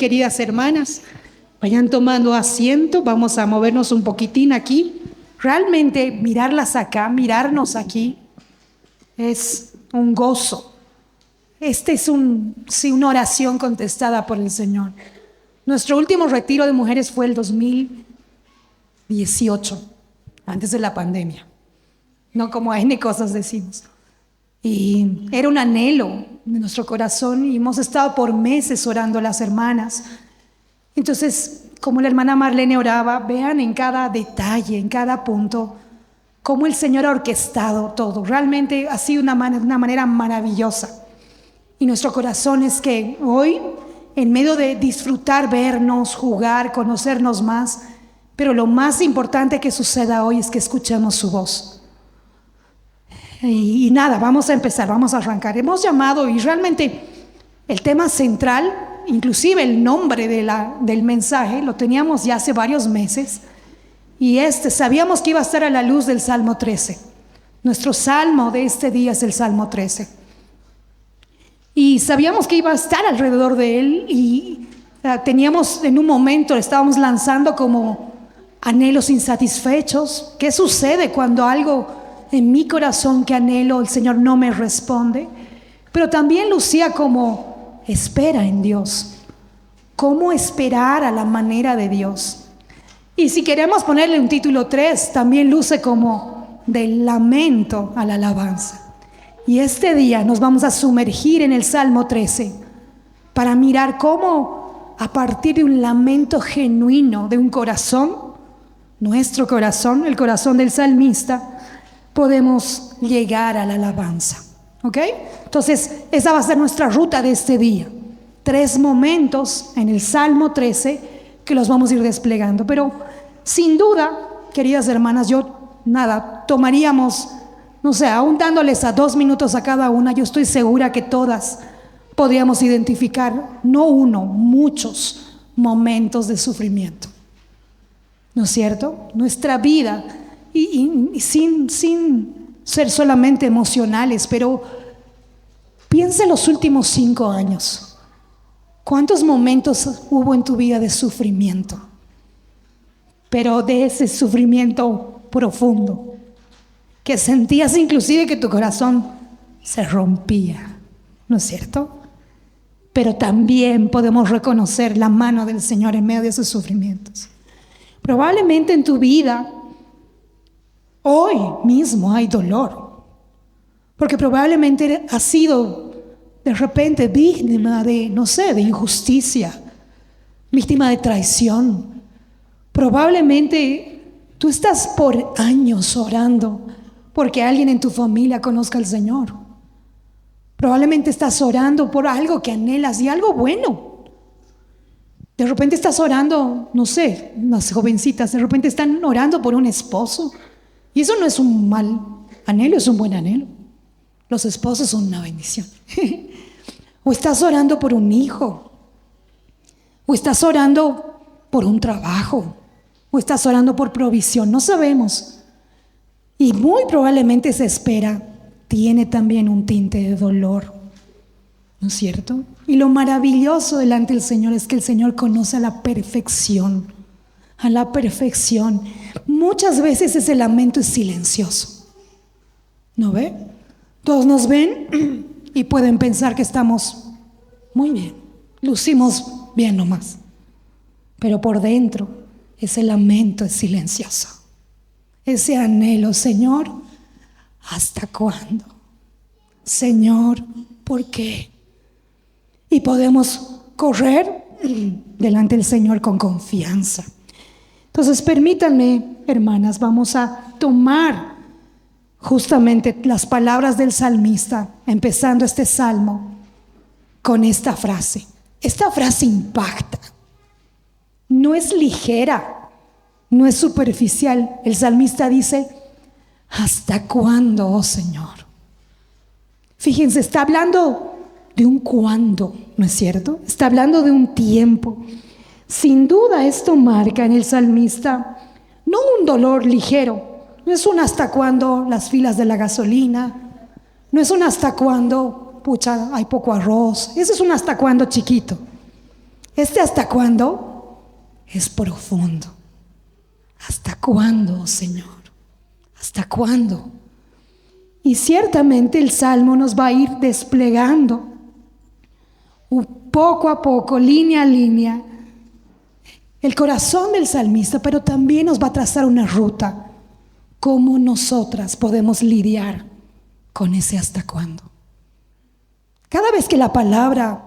queridas hermanas. Vayan tomando asiento, vamos a movernos un poquitín aquí. Realmente mirarlas acá, mirarnos aquí, es un gozo. Este es una oración contestada por el Señor. Nuestro último retiro de mujeres fue el 2018, antes de la pandemia. No como N cosas decimos. Y era un anhelo de nuestro corazón y hemos estado por meses orando las hermanas. Entonces, como la hermana Marlene oraba, vean en cada detalle, en cada punto, cómo el Señor ha orquestado todo. Realmente ha sido una manera maravillosa. Y nuestro corazón es que hoy, en medio de disfrutar, vernos, jugar, conocernos más, pero lo más importante que suceda hoy es que escuchemos su voz. Y nada, vamos a empezar, vamos a arrancar. Hemos llamado, y realmente el tema central, inclusive el nombre del mensaje, lo teníamos ya hace varios meses, y sabíamos que iba a estar a la luz del Salmo 13. Nuestro salmo de este día es el Salmo 13. Y sabíamos que iba a estar alrededor de él, y teníamos en un momento, estábamos lanzando como anhelos insatisfechos. ¿Qué sucede cuando algo en mi corazón que anhelo, el Señor no me responde? Pero también lucía como espera en Dios. ¿Cómo esperar a la manera de Dios? Y si queremos ponerle un título 3, también luce como del lamento a la alabanza. Y este día nos vamos a sumergir en el Salmo 13 para mirar cómo a partir de un lamento genuino de un corazón, nuestro corazón, el corazón del salmista, podemos llegar a la alabanza. ¿Ok? Entonces, esa va a ser nuestra ruta de este día. 3 momentos en el Salmo 13 que los vamos a ir desplegando. Pero, sin duda, queridas hermanas, tomaríamos, no sé, aún dándoles a 2 minutos a cada una, yo estoy segura que todas podríamos identificar, no uno, muchos momentos de sufrimiento. ¿No es cierto? Nuestra vida, y sin ser solamente emocionales, pero piensa en los últimos 5 años. ¿Cuántos momentos hubo en tu vida de sufrimiento? Pero de ese sufrimiento profundo, que sentías inclusive que tu corazón se rompía, ¿no es cierto? Pero también podemos reconocer la mano del Señor en medio de esos sufrimientos. Probablemente en tu vida hoy mismo hay dolor, porque probablemente has sido de repente víctima de injusticia, víctima de traición. Probablemente tú estás por años orando porque alguien en tu familia conozca al Señor. Probablemente estás orando por algo que anhelas y algo bueno. De repente estás orando, las jovencitas de repente están orando por un esposo. Y eso no es un mal anhelo, es un buen anhelo. Los esposos son una bendición. O estás orando por un hijo. O estás orando por un trabajo. O estás orando por provisión. No sabemos. Y muy probablemente esa espera tiene también un tinte de dolor. ¿No es cierto? Y lo maravilloso delante del Señor es que el Señor conoce a la perfección. A la perfección. Muchas veces ese lamento es silencioso. ¿No ve? Todos nos ven y pueden pensar que estamos muy bien, lucimos bien nomás. Pero por dentro ese lamento es silencioso. Ese anhelo, Señor, ¿hasta cuándo? Señor, ¿por qué? Y podemos correr delante del Señor con confianza. Entonces, permítanme, hermanas, vamos a tomar justamente las palabras del salmista, empezando este salmo con esta frase. Esta frase impacta. No es ligera, no es superficial. El salmista dice, ¿hasta cuándo, oh Señor? Fíjense, está hablando de un cuándo, ¿no es cierto? Está hablando de un tiempo. Sin duda esto marca en el salmista no un dolor ligero, no es un hasta cuándo las filas de la gasolina, no es un hasta cuándo, hay poco arroz, ese es un hasta cuándo chiquito. ¿Hasta cuándo? Es profundo. ¿Hasta cuándo, Señor? ¿Hasta cuándo? Y ciertamente el Salmo nos va a ir desplegando poco a poco, línea a línea, el corazón del salmista, pero también nos va a trazar una ruta, cómo nosotras podemos lidiar con ese hasta cuándo. Cada vez que la palabra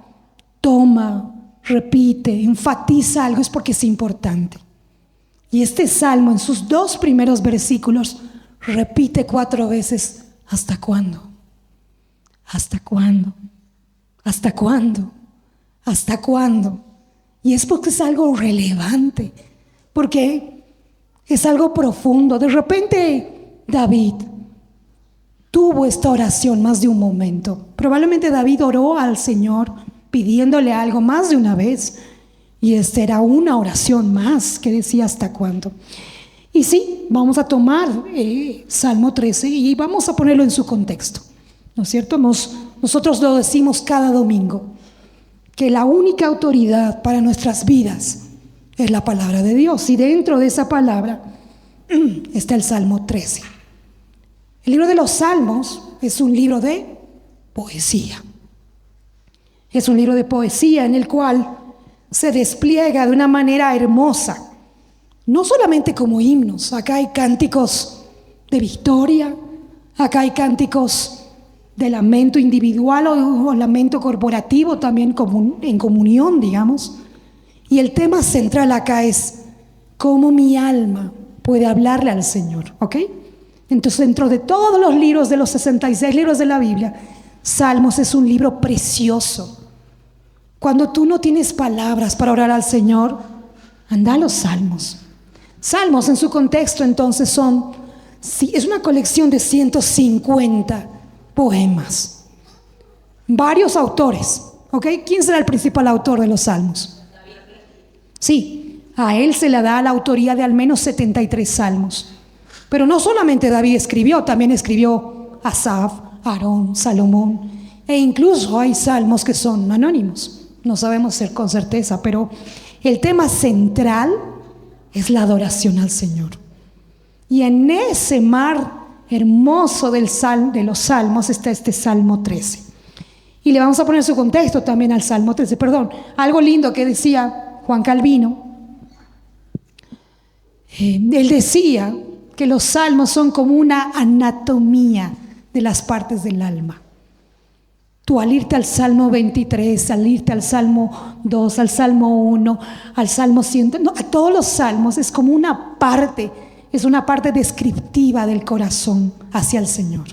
toma, repite, enfatiza algo es porque es importante. Y este salmo en sus 2 primeros versículos repite 4 veces, ¿hasta cuándo? ¿Hasta cuándo? ¿Hasta cuándo? ¿Hasta cuándo? Y es porque es algo relevante, porque es algo profundo. De repente David tuvo esta oración más de un momento. Probablemente David oró al Señor pidiéndole algo más de una vez. Y esta era una oración más que decía ¿hasta cuándo? Y sí, vamos a tomar Salmo 13 y vamos a ponerlo en su contexto, ¿no es cierto? Nosotros lo decimos cada domingo, que la única autoridad para nuestras vidas es la palabra de Dios. Y dentro de esa palabra está el Salmo 13. El libro de los Salmos es un libro de poesía. Es un libro de poesía en el cual se despliega de una manera hermosa, no solamente como himnos. Acá hay cánticos de victoria, acá hay cánticos de lamento individual o lamento corporativo también en comunión, digamos. Y el tema central acá es cómo mi alma puede hablarle al Señor, ¿ok? Entonces, dentro de todos los libros, de los 66 libros de la Biblia, Salmos es un libro precioso. Cuando tú no tienes palabras para orar al Señor, anda a los Salmos. Salmos en su contexto entonces es una colección de 150 poemas. Varios autores, ¿ok? ¿Quién será el principal autor de los Salmos? Sí, a él se le da la autoría de al menos 73 salmos. Pero no solamente David escribió, también escribió Asaf, Aarón, Salomón, e incluso hay salmos que son anónimos. No sabemos con certeza, pero el tema central es la adoración al Señor. Y en ese mar hermoso de los salmos está este Salmo 13. Y le vamos a poner su contexto también al Salmo 13. Algo lindo que decía Juan Calvino. Él decía que los salmos son como una anatomía de las partes del alma. Tú al irte al Salmo 23, al irte al Salmo 2, al Salmo 1, al Salmo 100, a todos los salmos es como una parte descriptiva del corazón hacia el Señor.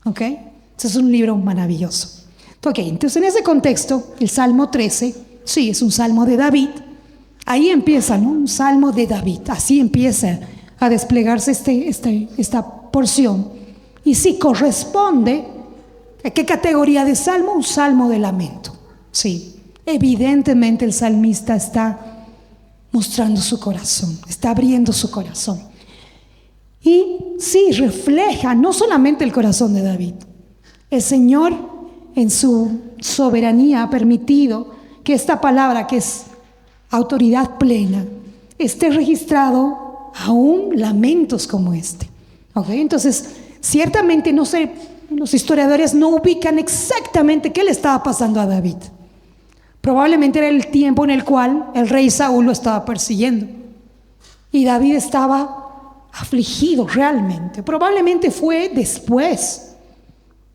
¿Ok? Entonces es un libro maravilloso. Ok, entonces en ese contexto, el Salmo 13, sí, es un salmo de David. Ahí empieza, ¿no? Un salmo de David. Así empieza a desplegarse esta porción. Y sí, corresponde. ¿A qué categoría de salmo? Un salmo de lamento. Sí, evidentemente el salmista está mostrando su corazón, está abriendo su corazón. Y sí, refleja no solamente el corazón de David. El Señor en su soberanía ha permitido que esta palabra, que es autoridad plena, esté registrado aún lamentos como este. ¿Okay? Entonces, ciertamente los historiadores no ubican exactamente qué le estaba pasando a David. Probablemente era el tiempo en el cual el rey Saúl lo estaba persiguiendo. Y David estaba afligido realmente. Probablemente fue después,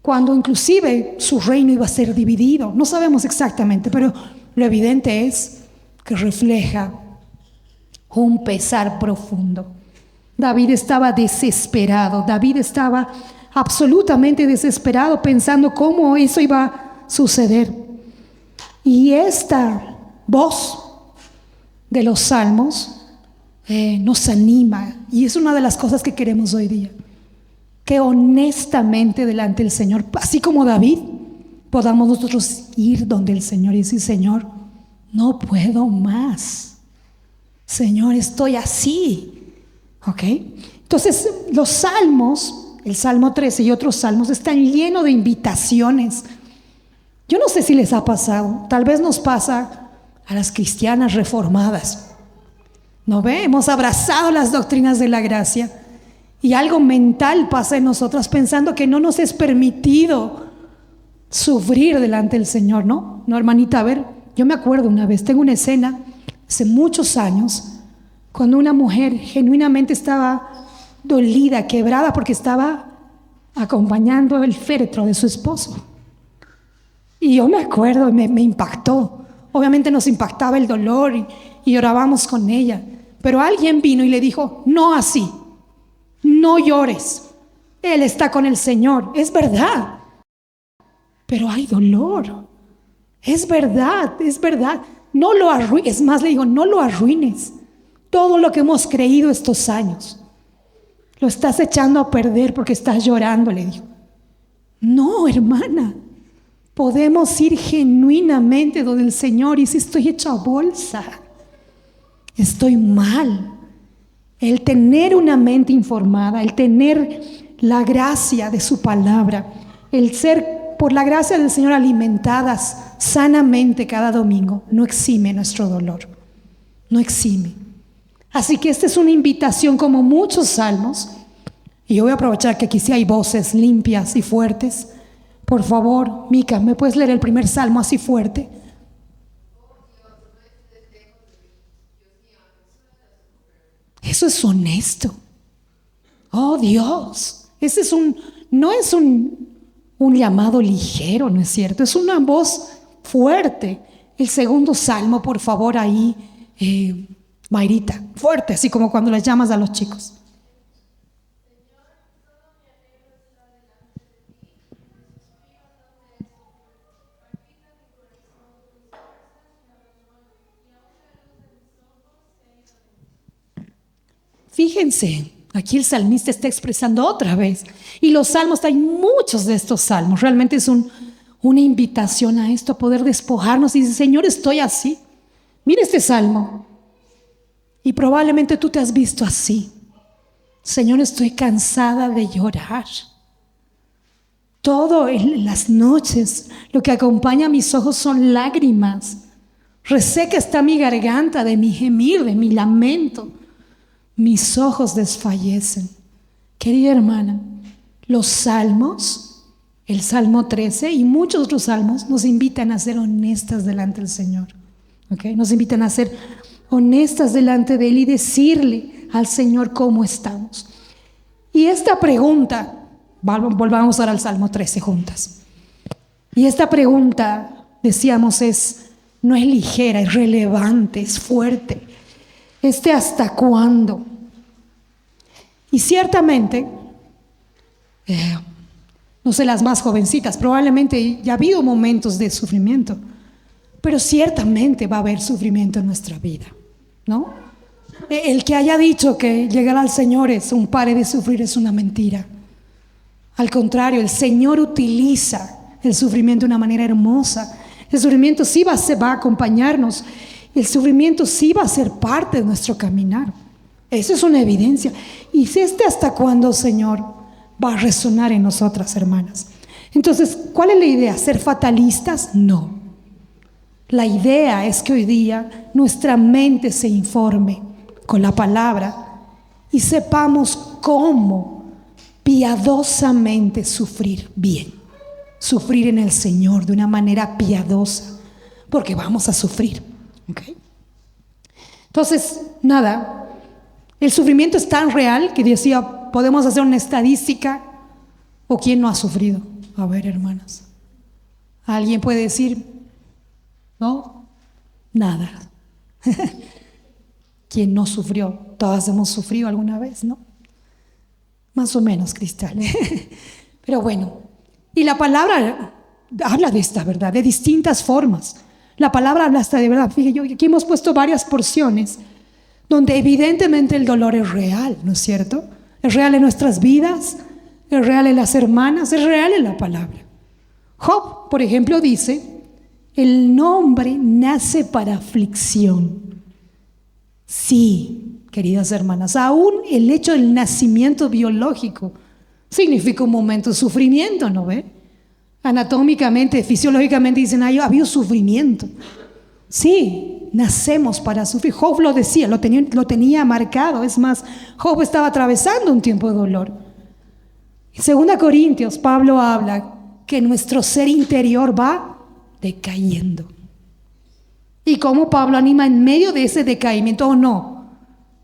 cuando inclusive su reino iba a ser dividido. No sabemos exactamente, pero lo evidente es que refleja un pesar profundo. David estaba desesperado. David estaba absolutamente desesperado, pensando cómo eso iba a suceder. Y esta voz de los salmos nos anima, y es una de las cosas que queremos hoy día, que honestamente delante del Señor, así como David, podamos nosotros ir donde el Señor y decir: Señor, no puedo más, Señor, estoy así. ¿Ok? Entonces los salmos, el Salmo 13 y otros salmos, están llenos de invitaciones. Yo no sé si les ha pasado, tal vez nos pasa a las cristianas reformadas. ¿No ve? Hemos abrazado las doctrinas de la gracia y algo mental pasa en nosotros pensando que no nos es permitido sufrir delante del Señor, ¿no? No, hermanita, a ver, yo me acuerdo una vez, tengo una escena hace muchos años, cuando una mujer genuinamente estaba dolida, quebrada, porque estaba acompañando el féretro de su esposo. Y yo me acuerdo, me impactó. Obviamente nos impactaba el dolor y orábamos con ella. Pero alguien vino y le dijo, no así, no llores. Él está con el Señor. Es verdad. Pero hay dolor. Es verdad, es verdad. No lo arruines. Es más, le digo, no lo arruines. Todo lo que hemos creído estos años, lo estás echando a perder porque estás llorando, le digo. No, hermana. Podemos ir genuinamente donde el Señor y si estoy hecha bolsa, estoy mal. El tener una mente informada, el tener la gracia de su palabra, el ser por la gracia del Señor alimentadas sanamente cada domingo, no exime nuestro dolor, no exime. Así que esta es una invitación como muchos salmos, y yo voy a aprovechar que aquí sí hay voces limpias y fuertes. Por favor, Mica, ¿me puedes leer el primer salmo así fuerte? Eso es honesto. Oh Dios, ese es no es un llamado ligero, ¿no es cierto? Es una voz fuerte. El segundo salmo, por favor, ahí, Mayrita, fuerte, así como cuando les llamas a los chicos. Fíjense, aquí el salmista está expresando otra vez. Y los salmos, hay muchos de estos salmos. Realmente es una invitación a esto, a poder despojarnos y decir, Señor, estoy así. Mira este salmo. Y probablemente tú te has visto así. Señor, estoy cansada de llorar. Todo en las noches, lo que acompaña a mis ojos son lágrimas. Reseca está mi garganta de mi gemir, de mi lamento. Mis ojos desfallecen. Querida hermana, los salmos, el Salmo 13 y muchos otros salmos nos invitan a ser honestas delante del Señor. ¿Okay? Nos invitan a ser honestas delante de Él y decirle al Señor cómo estamos. Y esta pregunta, volvamos ahora al Salmo 13 juntas. Y esta pregunta, decíamos, no es ligera, es relevante, es fuerte. ¿Hasta cuándo? Y ciertamente, no sé, las más jovencitas, probablemente ya ha habido momentos de sufrimiento, pero ciertamente va a haber sufrimiento en nuestra vida, ¿no? El que haya dicho que llegar al Señor es un pare de sufrir es una mentira. Al contrario, el Señor utiliza el sufrimiento de una manera hermosa. El sufrimiento sí va a acompañarnos. El sufrimiento sí va a ser parte de nuestro caminar. Eso es una evidencia. Y ¿hasta cuándo, Señor, va a resonar en nosotras, hermanas? Entonces, ¿cuál es la idea? ¿Ser fatalistas? No. La idea es que hoy día nuestra mente se informe con la palabra y sepamos cómo piadosamente sufrir bien. Sufrir en el Señor de una manera piadosa, porque vamos a sufrir. ¿Okay? Entonces, nada, el sufrimiento es tan real que decía, podemos hacer una estadística. ¿O quién no ha sufrido? A ver, hermanas, ¿alguien puede decir? ¿No? Nada. ¿Quién no sufrió? Todas hemos sufrido alguna vez, ¿no? Más o menos, Cristal. Pero bueno, y la palabra habla de esta verdad, de distintas formas. La palabra habla hasta de verdad. Fíjate, aquí hemos puesto varias porciones donde evidentemente el dolor es real, ¿no es cierto? Es real en nuestras vidas, es real en las hermanas, es real en la palabra. Job, por ejemplo, dice, el hombre nace para aflicción. Sí, queridas hermanas, aún el hecho del nacimiento biológico significa un momento de sufrimiento, ¿no ve? Anatómicamente, fisiológicamente dicen, ha habido sufrimiento. Sí, nacemos para sufrir. Job lo decía, lo tenía marcado. Es más, Job estaba atravesando un tiempo de dolor. En 2 Corintios, Pablo habla que nuestro ser interior va decayendo. Y como Pablo anima en medio de ese decaimiento, ¿o no?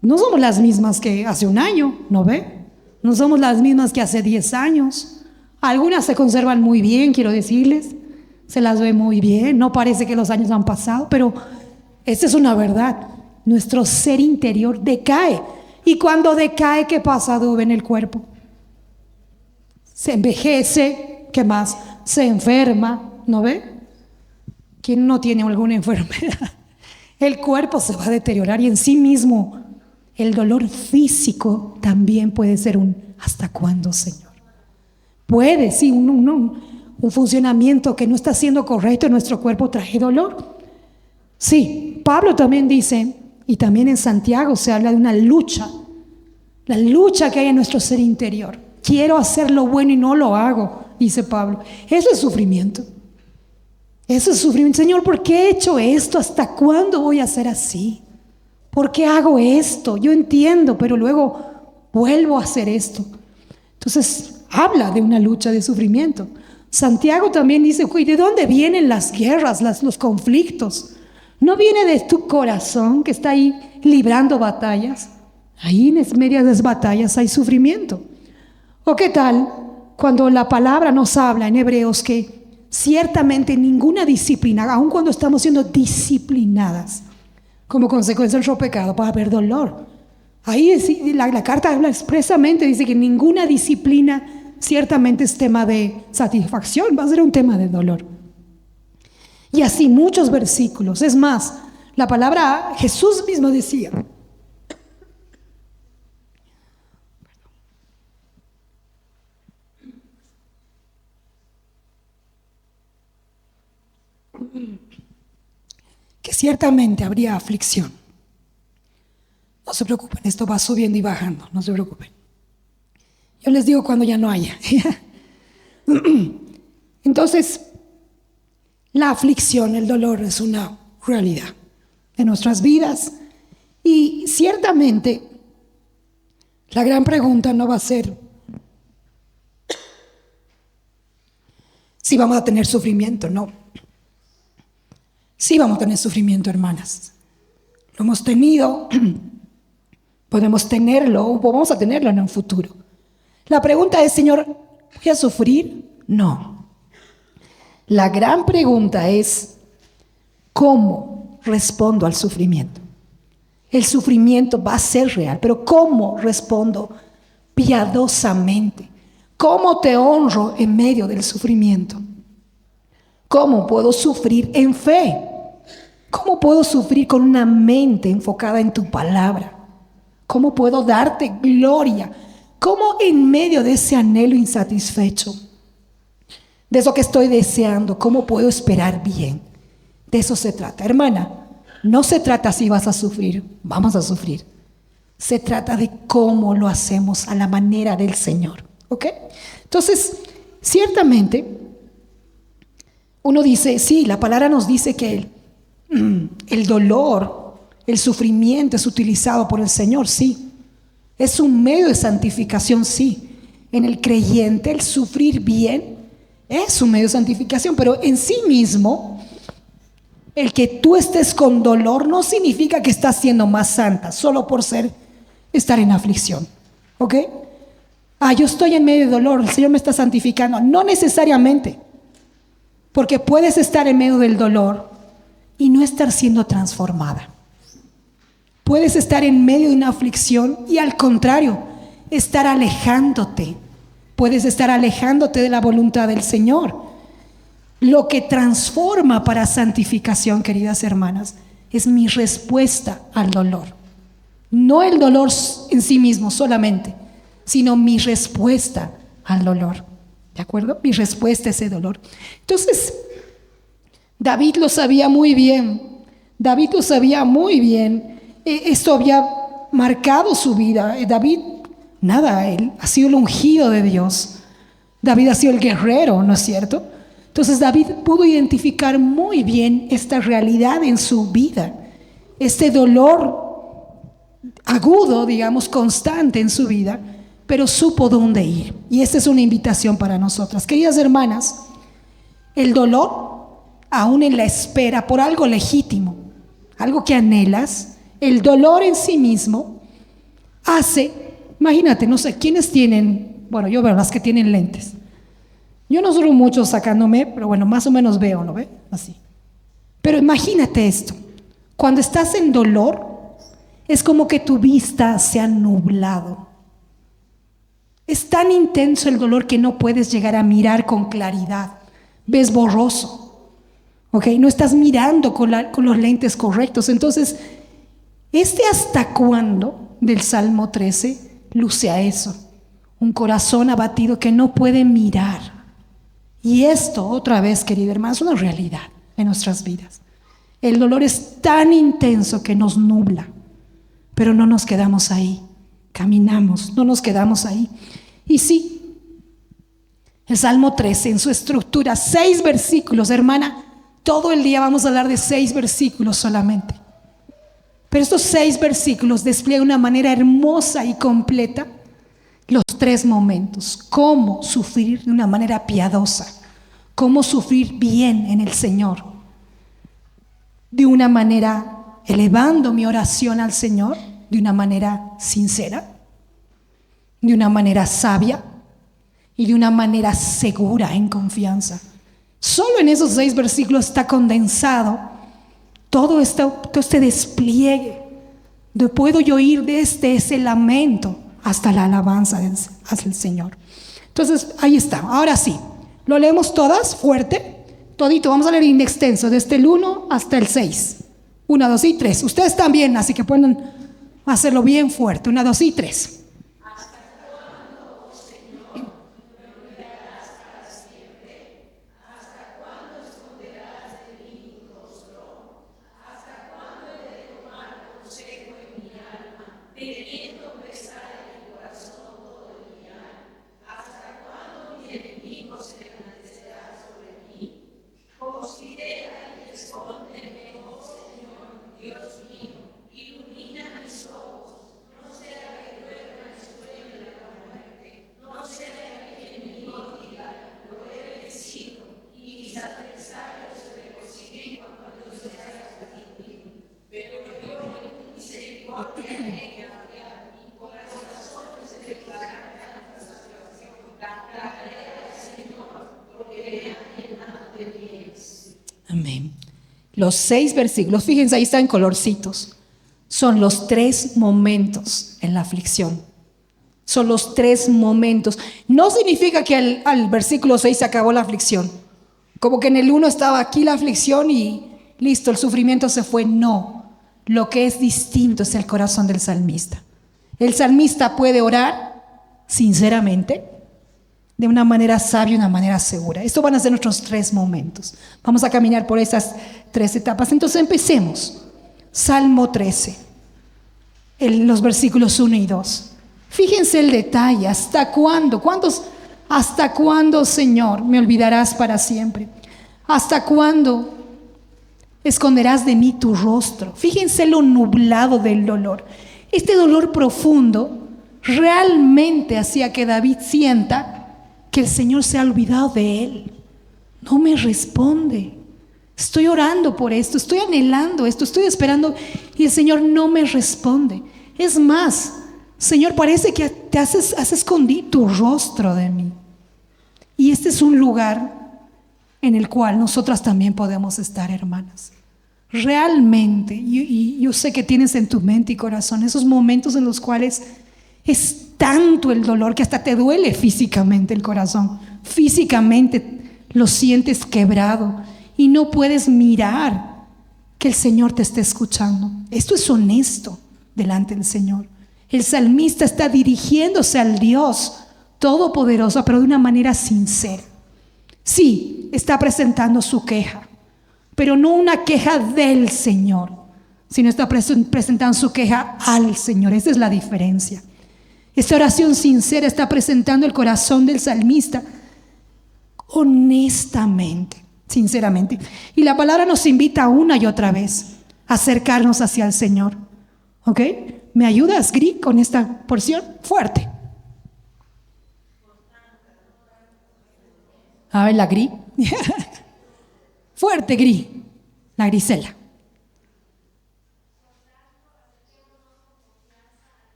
No somos las mismas que hace un año, ¿no ve? No somos las mismas que hace 10 años. Algunas se conservan muy bien, quiero decirles. Se las ve muy bien, no parece que los años han pasado, pero esta es una verdad. Nuestro ser interior decae. Y cuando decae, ¿qué pasa, Dube, en el cuerpo? Se envejece, ¿qué más? Se enferma, ¿no ve? ¿Quién no tiene alguna enfermedad? El cuerpo se va a deteriorar y en sí mismo el dolor físico también puede ser ¿hasta cuándo, Señor? Puede, sí, un funcionamiento que no está siendo correcto en nuestro cuerpo trae dolor. Sí, Pablo también dice, y también en Santiago se habla de una lucha, la lucha que hay en nuestro ser interior. Quiero hacer lo bueno y no lo hago, dice Pablo. Eso es sufrimiento. Eso es sufrimiento. Señor, ¿por qué he hecho esto? ¿Hasta cuándo voy a ser así? ¿Por qué hago esto? Yo entiendo, pero luego vuelvo a hacer esto. Entonces, habla de una lucha de sufrimiento. Santiago también dice, ¿de dónde vienen las guerras, los conflictos? ¿No viene de tu corazón que está ahí librando batallas? Ahí en medio de las batallas hay sufrimiento. ¿O qué tal cuando la palabra nos habla en Hebreos que ciertamente ninguna disciplina, aun cuando estamos siendo disciplinadas como consecuencia de nuestro pecado, va a haber dolor? Ahí la carta habla expresamente, dice que ninguna disciplina ciertamente es tema de satisfacción, va a ser un tema de dolor. Y así muchos versículos. Es más, la palabra, Jesús mismo decía, que ciertamente habría aflicción. No se preocupen, esto va subiendo y bajando, no se preocupen. Yo les digo cuando ya no haya. Entonces, la aflicción, el dolor es una realidad de nuestras vidas. Y ciertamente, la gran pregunta no va a ser si vamos a tener sufrimiento, no. Sí vamos a tener sufrimiento, hermanas. Lo hemos tenido, podemos tenerlo o vamos a tenerlo en un futuro. La pregunta es, Señor, ¿voy a sufrir? No. La gran pregunta es, ¿cómo respondo al sufrimiento? El sufrimiento va a ser real, pero ¿cómo respondo piadosamente? ¿Cómo te honro en medio del sufrimiento? ¿Cómo puedo sufrir en fe? ¿Cómo puedo sufrir con una mente enfocada en tu palabra? ¿Cómo puedo darte gloria? ¿Cómo en medio de ese anhelo insatisfecho, de eso que estoy deseando, cómo puedo esperar bien? De eso se trata, hermana. No se trata si vas a sufrir, vamos a sufrir. Se trata de cómo lo hacemos a la manera del Señor, ¿ok? Entonces, ciertamente, uno dice, sí, la palabra nos dice que el dolor, el sufrimiento es utilizado por el Señor, sí. Es un medio de santificación, sí. En el creyente, el sufrir bien es un medio de santificación, pero en sí mismo, el que tú estés con dolor no significa que estás siendo más santa, solo por estar en aflicción, ¿ok? Yo estoy en medio de dolor, el Señor me está santificando. No necesariamente, porque puedes estar en medio del dolor y no estar siendo transformada. Puedes estar en medio de una aflicción y al contrario, estar alejándote. Puedes estar alejándote de la voluntad del Señor. Lo que transforma para santificación, queridas hermanas, es mi respuesta al dolor. No el dolor en sí mismo solamente, sino mi respuesta al dolor. ¿De acuerdo? Mi respuesta a ese dolor. Entonces, David lo sabía muy bien. David lo sabía muy bien. Esto había marcado su vida. David, él ha sido el ungido de Dios. David ha sido el guerrero, ¿no es cierto? Entonces David pudo identificar muy bien esta realidad en su vida. este dolor agudo, digamos, constante en su vida, pero supo dónde ir. Y esta es una invitación para nosotras. Queridas hermanas, el dolor, aún en la espera por algo legítimo, algo que anhelas, el dolor en sí mismo hace, imagínate, no sé, ¿quiénes tienen? Bueno, yo veo las que tienen lentes. Yo no soy mucho sacándome, pero bueno, más o menos veo, ¿no ve? Así. Pero imagínate esto, cuando estás en dolor, es como que tu vista se ha nublado. Es tan intenso el dolor que no puedes llegar a mirar con claridad. Ves borroso, ¿ok? No estás mirando con los lentes correctos. Entonces, hasta cuándo del Salmo 13 luce a eso. Un corazón abatido que no puede mirar. Y esto, otra vez, querida hermana, es una realidad en nuestras vidas. El dolor es tan intenso que nos nubla, pero no nos quedamos ahí. Caminamos, no nos quedamos ahí. Y sí, el Salmo 13 en su estructura, 6 versículos, hermana, todo el día vamos a hablar de 6 versículos solamente. Pero estos 6 versículos despliegan de una manera hermosa y completa los 3 momentos. Cómo sufrir de una manera piadosa, cómo sufrir bien en el Señor, de una manera elevando mi oración al Señor, de una manera sincera, de una manera sabia y de una manera segura, en confianza. Solo en esos 6 versículos está condensado todo este despliegue. De puedo yo ir desde ese lamento hasta la alabanza hacia el Señor. Entonces, ahí está. Ahora sí, lo leemos todas, fuerte, todito. Vamos a leer en extenso, desde el 1 hasta el 6. 1, 2 y 3. Ustedes también, así que pueden hacerlo bien fuerte. 1, 2 y 3. Amén. Los 6 versículos, fíjense, ahí están en colorcitos. Son los 3 momentos en la aflicción. Son los 3 momentos. No significa que al versículo 6 se acabó la aflicción. Como que en el 1 estaba aquí la aflicción y listo, el sufrimiento se fue. No. Lo que es distinto es el corazón del salmista. El salmista puede orar sinceramente, de una manera sabia, una manera segura. Estos van a ser nuestros 3 momentos. Vamos a caminar por esas 3 etapas. Entonces empecemos. Salmo 13, los versículos 1 y 2. Fíjense el detalle. ¿Hasta cuándo? ¿Hasta cuándo, Señor, me olvidarás para siempre? ¿Hasta cuándo esconderás de mí tu rostro? Fíjense lo nublado del dolor. Este dolor profundo realmente hacía que David sienta que el Señor se ha olvidado de él. No me responde. Estoy orando por esto, estoy anhelando esto, estoy esperando y el Señor no me responde. Es más, Señor, parece que te has escondido tu rostro de mí. Y este es un lugar en el cual nosotras también podemos estar, hermanas. Realmente, y yo sé que tienes en tu mente y corazón esos momentos en los cuales es tanto el dolor que hasta te duele físicamente el corazón. Físicamente lo sientes quebrado y no puedes mirar que el Señor te esté escuchando. Esto es honesto delante del Señor. El salmista está dirigiéndose al Dios Todopoderoso, pero de una manera sincera. Sí, está presentando su queja, pero no una queja del Señor, sino está presentando su queja al Señor. Esa es la diferencia. Esta oración sincera está presentando el corazón del salmista honestamente, sinceramente. Y la palabra nos invita una y otra vez acercarnos hacia el Señor. ¿Ok? ¿Me ayudas, Gri, con esta porción? Fuerte. A ver, la Gri. Fuerte, Gri. La Grisela.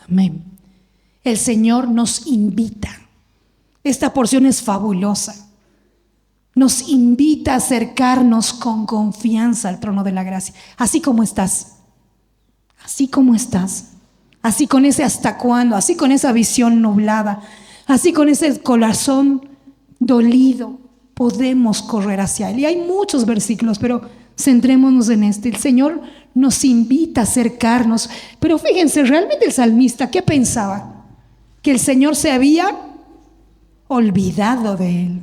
Amén. El Señor nos invita. Esta porción es fabulosa. Nos invita a acercarnos con confianza al trono de la gracia. Así como estás. Así como estás. Así con ese hasta cuándo. Así con esa visión nublada. Así con ese corazón dolido. Podemos correr hacia Él. Y hay muchos versículos, pero centrémonos en este. El Señor nos invita a acercarnos. Pero fíjense, realmente el salmista, ¿qué pensaba? Que el Señor se había olvidado de él.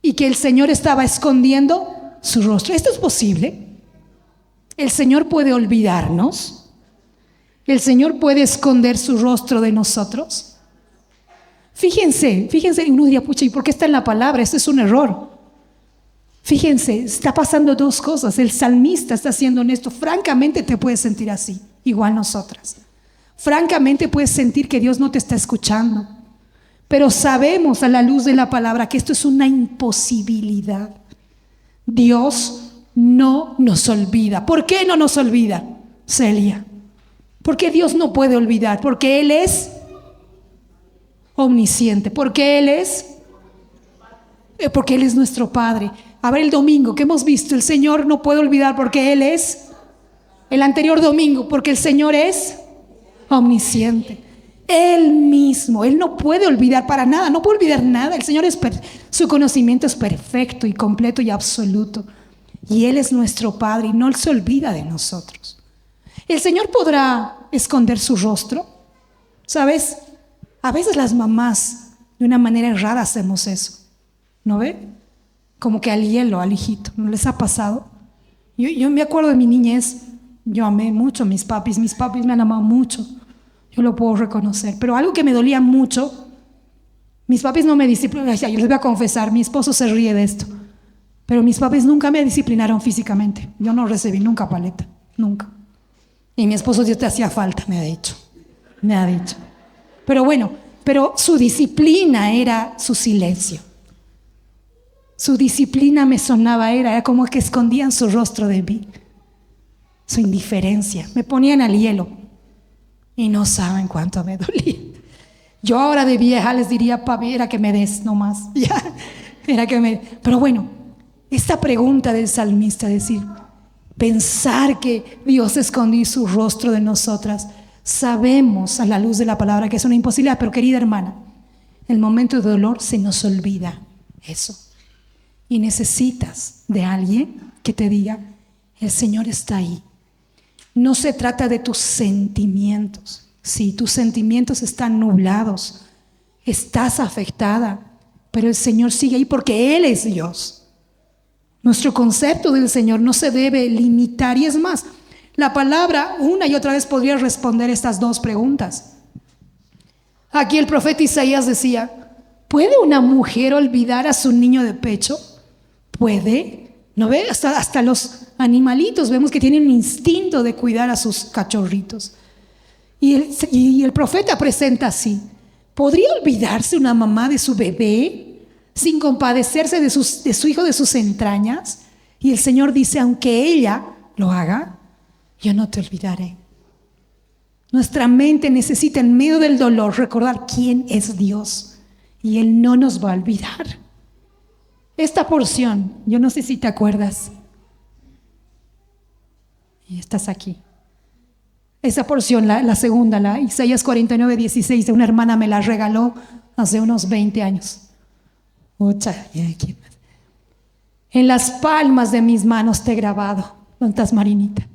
Y que el Señor estaba escondiendo su rostro. ¿Esto es posible? ¿El Señor puede olvidarnos? ¿El Señor puede esconder su rostro de nosotros? Fíjense, uno diría, pucha, ¿y por qué está en la palabra? Esto es un error. Fíjense, está pasando dos cosas. El salmista está siendo honesto. Francamente te puedes sentir así, igual nosotras. Francamente puedes sentir que Dios no te está escuchando. Pero sabemos a la luz de la palabra que esto es una imposibilidad. Dios no nos olvida. ¿Por qué no nos olvida, Celia? Porque Dios no puede olvidar. Porque Él es omnisciente. Porque Él es nuestro Padre. A ver, el domingo que hemos visto, el Señor no puede olvidar porque Él es. El anterior domingo, porque el Señor es omnisciente. Él mismo, Él no puede olvidar para nada, no puede olvidar nada. El Señor su conocimiento es perfecto y completo y absoluto. Y Él es nuestro Padre y no se olvida de nosotros. ¿El Señor podrá esconder su rostro? ¿Sabes? A veces las mamás, de una manera errada, hacemos eso. ¿No ve? Como que al hielo, al hijito. ¿No les ha pasado? Yo me acuerdo de mi niñez. Yo amé mucho a mis papis me han amado mucho. Yo lo puedo reconocer. Pero algo que me dolía mucho, mis papis no me disciplinaron. Yo les voy a confesar, mi esposo se ríe de esto. Pero mis papis nunca me disciplinaron físicamente. Yo no recibí nunca paleta, nunca. Y mi esposo, Dios te hacía falta, me ha dicho. Pero bueno, su disciplina era su silencio. Su disciplina me sonaba, era como que escondían su rostro de mí. Su indiferencia. Me ponían al hielo. Y no saben cuánto me dolía. Yo ahora de vieja les diría, papi, era que me des nomás. Pero bueno, esta pregunta del salmista, decir, pensar que Dios escondió su rostro de nosotras, sabemos a la luz de la palabra que es una imposibilidad, pero querida hermana, en el momento de dolor se nos olvida eso. Y necesitas de alguien que te diga, el Señor está ahí. No se trata de tus sentimientos. Sí, tus sentimientos están nublados, estás afectada, pero el Señor sigue ahí porque Él es Dios. Nuestro concepto del Señor no se debe limitar. Y es más, la palabra una y otra vez podría responder estas dos preguntas. Aquí el profeta Isaías decía, ¿puede una mujer olvidar a su niño de pecho? ¿Puede? ¿No ve? Hasta los animalitos vemos que tienen un instinto de cuidar a sus cachorritos. Y el profeta presenta así: ¿podría olvidarse una mamá de su bebé sin compadecerse de su hijo de sus entrañas? Y el Señor dice, aunque ella lo haga, yo no te olvidaré. Nuestra mente necesita en medio del dolor recordar quién es Dios y Él no nos va a olvidar. Esta porción, yo no sé si te acuerdas, y estás aquí. Esa porción, la segunda, la Isaías 49:16, de una hermana me la regaló hace unos 20 años. En las palmas de mis manos te he grabado. ¿Dónde estás, Marinita?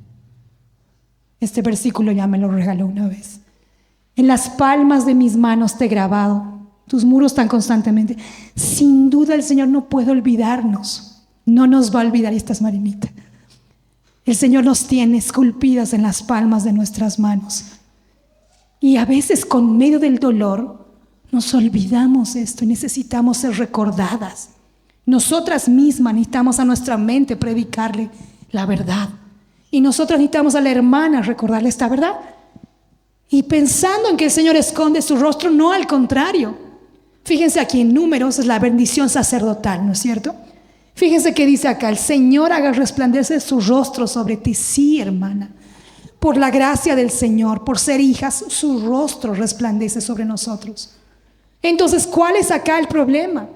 Este versículo ya me lo regaló una vez. En las palmas de mis manos te he grabado. Tus muros tan constantemente. Sin duda el Señor no puede olvidarnos. No nos va a olvidar. Y estás, Marinita. El Señor nos tiene esculpidas en las palmas de nuestras manos. Y a veces con medio del dolor Nos olvidamos esto y necesitamos ser recordadas. Nosotras mismas necesitamos a nuestra mente predicarle la verdad. Y nosotros necesitamos a la hermana recordarle esta verdad. Y pensando en que el Señor esconde su rostro, no, al contrario. Fíjense aquí en Números, es la bendición sacerdotal, ¿no es cierto? Fíjense que dice acá: el Señor haga resplandecer su rostro sobre ti. Sí, hermana. Por la gracia del Señor, por ser hijas, su rostro resplandece sobre nosotros. Entonces, ¿cuál es acá el problema?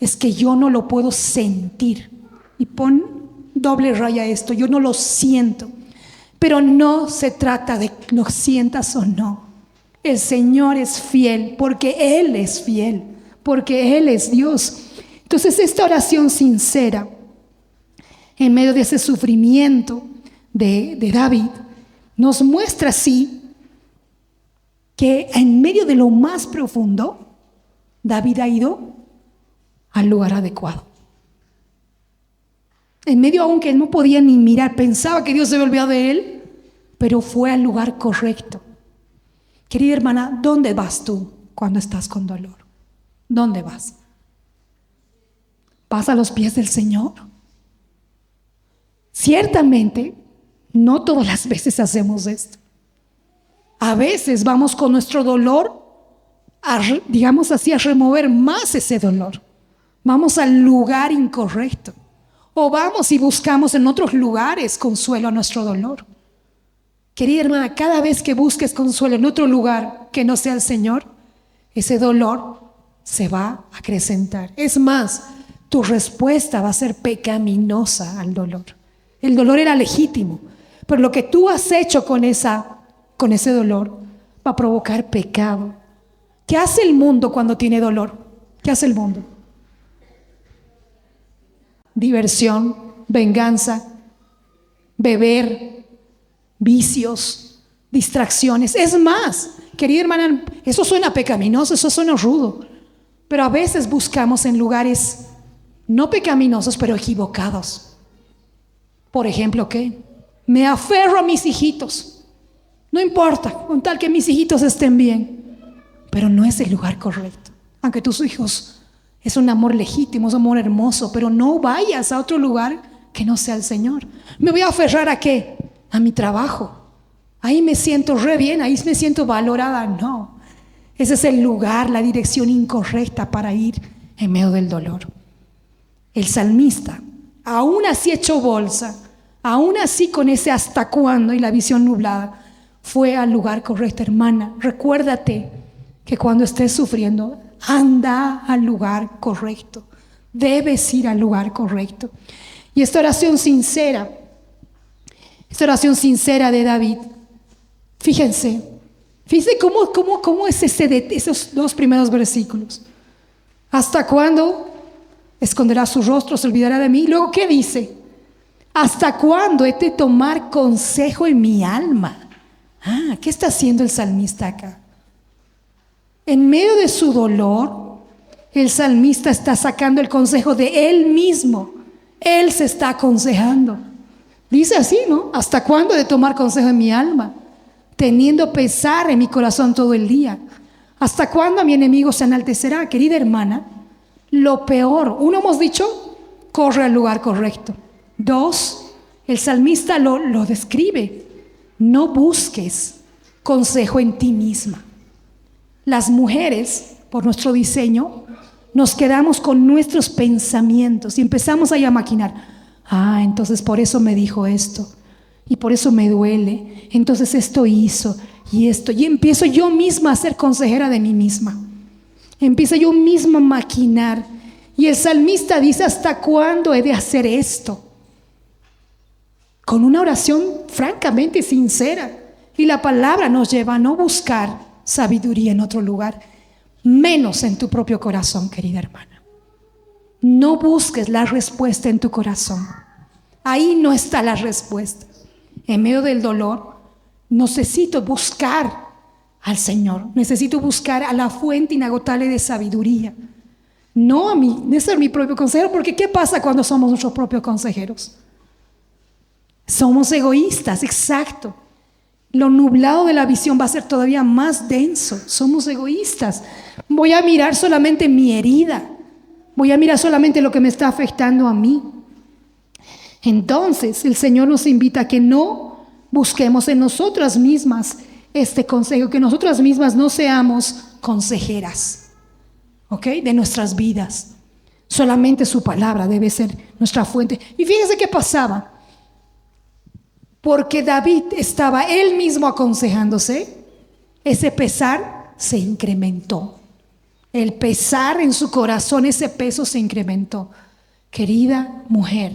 Es que yo no lo puedo sentir. Y pon doble raya esto: yo no lo siento. Pero no se trata de que lo sientas o no. El Señor es fiel porque Él es fiel, porque Él es Dios. Entonces, esta oración sincera, en medio de ese sufrimiento de David, nos muestra así que en medio de lo más profundo, David ha ido al lugar adecuado. En medio, aunque él no podía ni mirar, pensaba que Dios se había olvidado de él, pero fue al lugar correcto. Querida hermana, ¿dónde vas tú cuando estás con dolor? ¿Dónde vas? ¿Vas a los pies del Señor? Ciertamente, no todas las veces hacemos esto. A veces vamos con nuestro dolor digamos así, a remover más ese dolor. Vamos al lugar incorrecto. O vamos y buscamos en otros lugares consuelo a nuestro dolor. Querida hermana, cada vez que busques consuelo en otro lugar que no sea el Señor, ese dolor se va a acrecentar. Es más, tu respuesta va a ser pecaminosa al dolor. El dolor era legítimo, pero lo que tú has hecho con ese dolor va a provocar pecado. ¿Qué hace el mundo cuando tiene dolor? ¿Qué hace el mundo? Diversión, venganza, beber, vicios, distracciones. Es más, querida hermana, eso suena pecaminoso, eso suena rudo, pero a veces buscamos en lugares no pecaminosos, pero equivocados. Por ejemplo, ¿qué? Me aferro a mis hijitos. No importa, con tal que mis hijitos estén bien. Pero no es el lugar correcto. Aunque tus hijos es un amor legítimo, es un amor hermoso, pero no vayas a otro lugar que no sea el Señor. ¿Me voy a aferrar a qué? A mi trabajo. Ahí me siento re bien, ahí me siento valorada. No, ese es el lugar, la dirección incorrecta para ir en medio del dolor. El salmista, aún así hecho bolsa, aún así con ese hasta cuándo y la visión nublada, fue al lugar correcto. Hermana, recuérdate que cuando estés sufriendo, anda al lugar correcto. Debes ir al lugar correcto. Y esta oración sincera de David, fíjense cómo es esos dos primeros versículos. ¿Hasta cuándo esconderá su rostro, se olvidará de mí? Luego, ¿qué dice? ¿Hasta cuándo he de tomar consejo en mi alma? ¿Qué está haciendo el salmista acá? En medio de su dolor, el salmista está sacando el consejo de él mismo. Él se está aconsejando. Dice así, ¿no? ¿Hasta cuándo he de tomar consejo en mi alma? Teniendo pesar en mi corazón todo el día. ¿Hasta cuándo mi enemigo se enaltecerá? Querida hermana, lo peor, uno, hemos dicho, corre al lugar correcto. Dos, el salmista lo describe. No busques consejo en ti misma. Las mujeres, por nuestro diseño, nos quedamos con nuestros pensamientos y empezamos ahí a maquinar. Entonces por eso me dijo esto, y por eso me duele, entonces esto hizo, y esto. Y empiezo yo misma a ser consejera de mí misma. Empiezo yo misma a maquinar. Y el salmista dice: ¿hasta cuándo he de hacer esto? Con una oración francamente sincera. Y la palabra nos lleva a no buscar sabiduría en otro lugar, menos en tu propio corazón, querida hermana. No busques la respuesta en tu corazón. Ahí no está la respuesta. En medio del dolor, necesito buscar al Señor. Necesito buscar a la fuente inagotable de sabiduría. No a mí, de ser mi propio consejero, porque ¿qué pasa cuando somos nuestros propios consejeros? Somos egoístas, exacto. lo nublado de la visión va a ser todavía más denso. Somos egoístas. Voy a mirar solamente mi herida. Voy a mirar solamente lo que me está afectando a mí. Entonces, el Señor nos invita a que no busquemos en nosotras mismas este consejo, que nosotras mismas no seamos consejeras, ¿ok? De nuestras vidas. Solamente su palabra debe ser nuestra fuente. Y fíjense qué pasaba. Porque David estaba él mismo aconsejándose, ese pesar se incrementó. El pesar en su corazón, ese peso se incrementó. Querida mujer,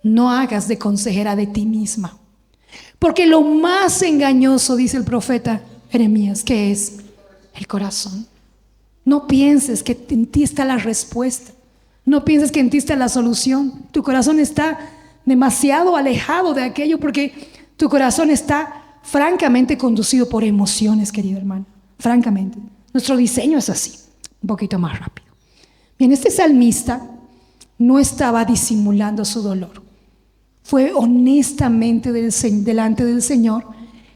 no hagas de consejera de ti misma. Porque lo más engañoso, dice el profeta Jeremías, que es el corazón. No pienses que en ti está la respuesta. No pienses que en ti está la solución. Tu corazón está demasiado alejado de aquello porque tu corazón está francamente conducido por emociones, querida hermana. Francamente. Nuestro diseño es así. Un poquito más rápido. Bien, este salmista no estaba disimulando su dolor. Fue honestamente delante del Señor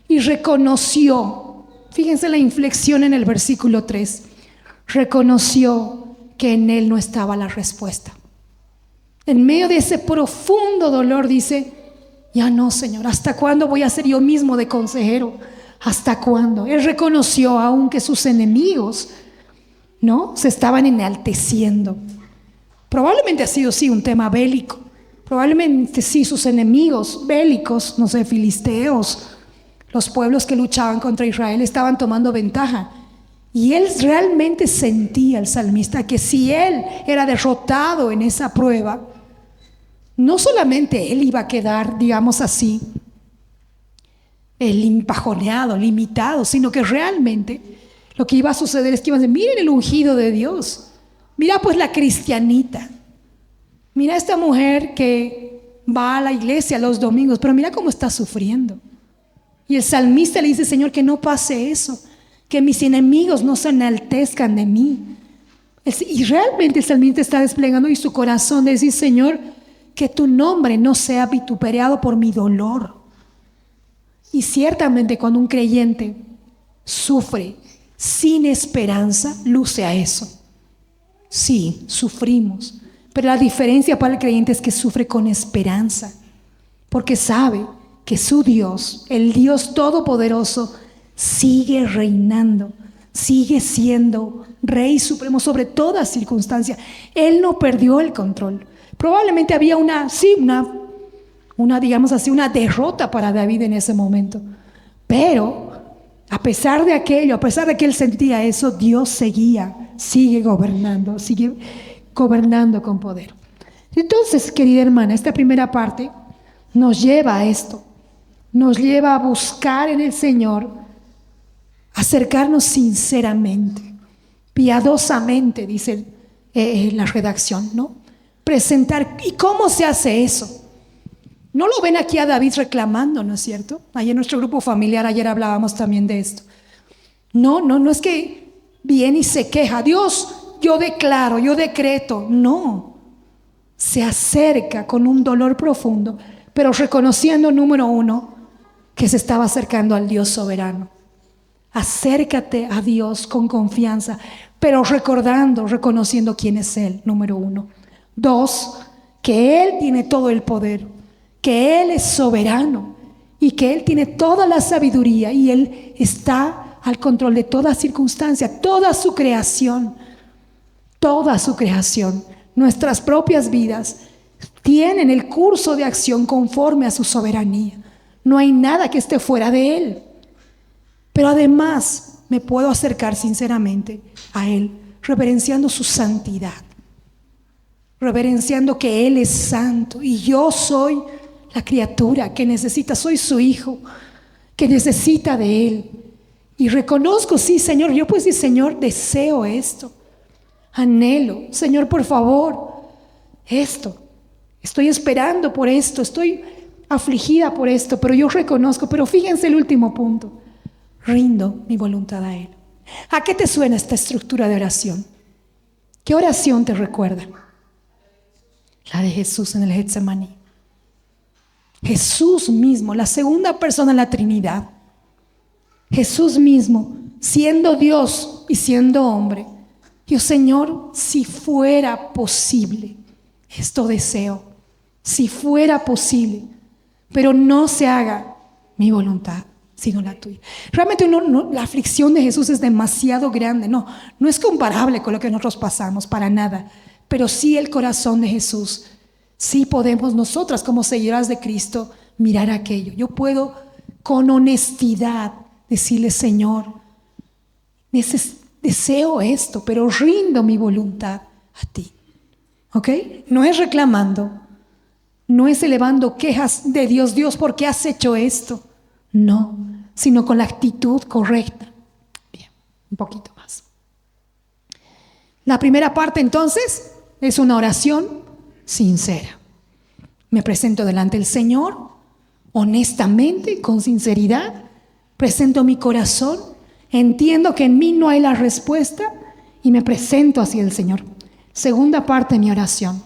y reconoció, fíjense la inflexión en el versículo 3, reconoció que en él no estaba la respuesta. En medio de ese profundo dolor dice, ya no, Señor, ¿hasta cuándo voy a ser yo mismo de consejero? ¿Hasta cuándo? Él reconoció aún que sus enemigos, ¿no?, se estaban enalteciendo. Probablemente ha sido sí un tema bélico. Probablemente sí sus enemigos bélicos, no sé, filisteos, los pueblos que luchaban contra Israel estaban tomando ventaja. Y él realmente sentía, el salmista, que si él era derrotado en esa prueba, no solamente él iba a quedar, digamos así, empajoneado, limitado, sino que realmente lo que iba a suceder es que iban a decir, miren el ungido de Dios, mira pues la cristianita, mira esta mujer que va a la iglesia los domingos, pero mira cómo está sufriendo. Y el salmista le dice, Señor, que no pase eso, que mis enemigos no se enaltezcan de mí. Y realmente el salmista está desplegando y su corazón de decir, Señor, que tu nombre no sea vituperado por mi dolor. Y ciertamente cuando un creyente sufre sin esperanza, luce a eso. Sí, sufrimos, pero la diferencia para el creyente es que sufre con esperanza, porque sabe que su Dios, el Dios Todopoderoso, sigue reinando, sigue siendo Rey Supremo sobre toda circunstancia. Él no perdió el control. Probablemente había una digamos así, una derrota para David en ese momento. Pero a pesar de aquello, a pesar de que él sentía eso, Dios sigue gobernando con poder. Entonces, querida hermana, esta primera parte nos lleva a esto. Nos lleva a buscar en el Señor, acercarnos sinceramente, piadosamente, dice la redacción, ¿no? Presentar. ¿Y cómo se hace eso? No lo ven aquí a David reclamando, ¿no es cierto? Ayer en nuestro grupo familiar, ayer hablábamos también de esto. No es que viene y se queja. Dios, yo declaro, yo decreto. No. Se acerca con un dolor profundo, pero reconociendo, número uno, que se estaba acercando al Dios soberano. Acércate a Dios con confianza, pero reconociendo quién es Él, número uno. Dos, que Él tiene todo el poder, que Él es soberano y que Él tiene toda la sabiduría y Él está al control de toda circunstancia, toda su creación, nuestras propias vidas tienen el curso de acción conforme a su soberanía. No hay nada que esté fuera de Él. Pero además me puedo acercar sinceramente a Él, reverenciando su santidad, reverenciando que Él es santo y yo soy la criatura que necesita, soy su hijo, que necesita de Él. Y reconozco, sí, Señor, yo pues sí, Señor, deseo esto, anhelo, Señor, por favor, esto, estoy esperando por esto, estoy afligida por esto, pero yo reconozco. Pero fíjense el último punto, rindo mi voluntad a Él. ¿A qué te suena esta estructura de oración? ¿Qué oración te recuerda? La de Jesús en el Getsemaní. Jesús mismo, la segunda persona de la Trinidad, Jesús mismo, siendo Dios y siendo hombre, dijo: Señor, si fuera posible, esto deseo, si fuera posible, pero no se haga mi voluntad, sino la tuya. Realmente la aflicción de Jesús es demasiado grande. No es comparable con lo que nosotros pasamos, para nada. Pero sí el corazón de Jesús. Sí podemos nosotras, como seguidoras de Cristo, mirar aquello. Yo puedo con honestidad decirle: Señor, deseo esto, pero rindo mi voluntad a ti. ¿Ok? No es reclamando, no es elevando quejas de Dios: Dios, ¿por qué has hecho esto? No, sino con la actitud correcta. Bien, un poquito más. La primera parte, entonces, es una oración sincera. Me presento delante del Señor, honestamente, con sinceridad. Presento mi corazón, entiendo que en mí no hay la respuesta y me presento hacia el Señor. Segunda parte de mi oración.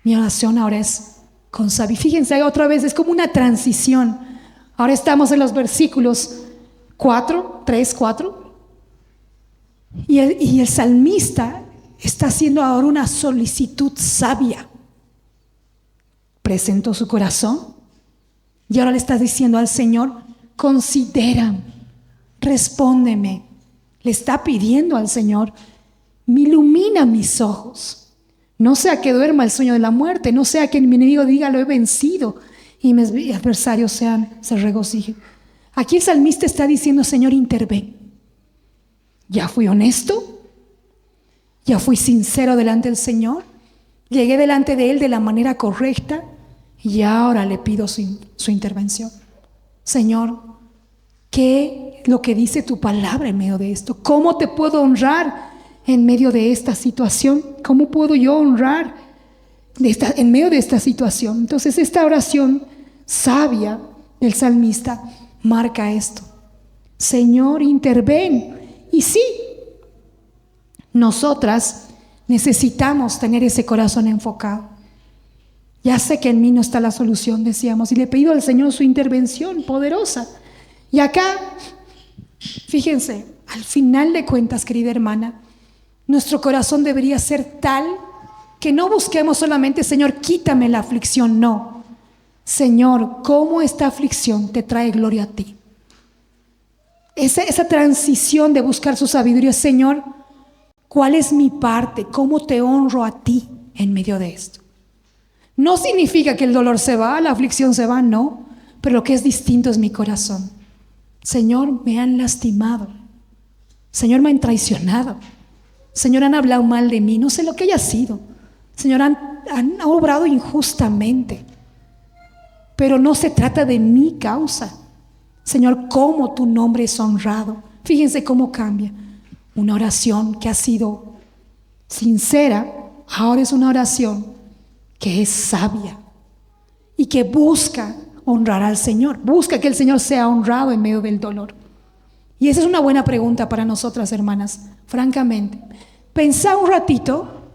Mi oración ahora es con sabiduría. Fíjense, otra vez es como una transición. Ahora estamos en los versículos 3, 4. Y el salmista está haciendo ahora una solicitud sabia. Presentó su corazón y ahora le está diciendo al Señor: considérame, respóndeme. Le está pidiendo al Señor: me ilumina mis ojos. No sea que duerma el sueño de la muerte, no sea que mi enemigo diga: lo he vencido, y mis adversarios se regocijen. Aquí el salmista está diciendo: Señor, interven. Ya fui honesto, ya fui sincero delante del Señor, llegué delante de Él de la manera correcta y ahora le pido su intervención. Señor, ¿qué es lo que dice tu palabra en medio de esto? ¿Cómo te puedo honrar en medio de esta situación? ¿Cómo puedo yo honrar en medio de esta situación? Entonces, esta oración sabia del salmista marca esto: Señor, interven. Y sí, nosotras necesitamos tener ese corazón enfocado. Ya sé que en mí no está la solución, decíamos, y le he pedido al Señor su intervención poderosa. Y acá, fíjense, al final de cuentas, querida hermana, nuestro corazón debería ser tal que no busquemos solamente: Señor, quítame la aflicción. No, Señor, ¿cómo esta aflicción te trae gloria a ti? Esa transición de buscar su sabiduría: Señor, ¿cuál es mi parte? ¿Cómo te honro a ti en medio de esto? No significa que el dolor se va, la aflicción se va, no. Pero lo que es distinto es mi corazón. Señor, me han lastimado. Señor, me han traicionado. Señor, han hablado mal de mí. No sé lo que haya sido. Señor, han obrado injustamente. Pero no se trata de mi causa. Señor, cómo tu nombre es honrado. Fíjense cómo cambia. Una oración que ha sido sincera, ahora es una oración que es sabia y que busca honrar al Señor, busca que el Señor sea honrado en medio del dolor. Y esa es una buena pregunta para nosotras, hermanas, francamente. Pensá un ratito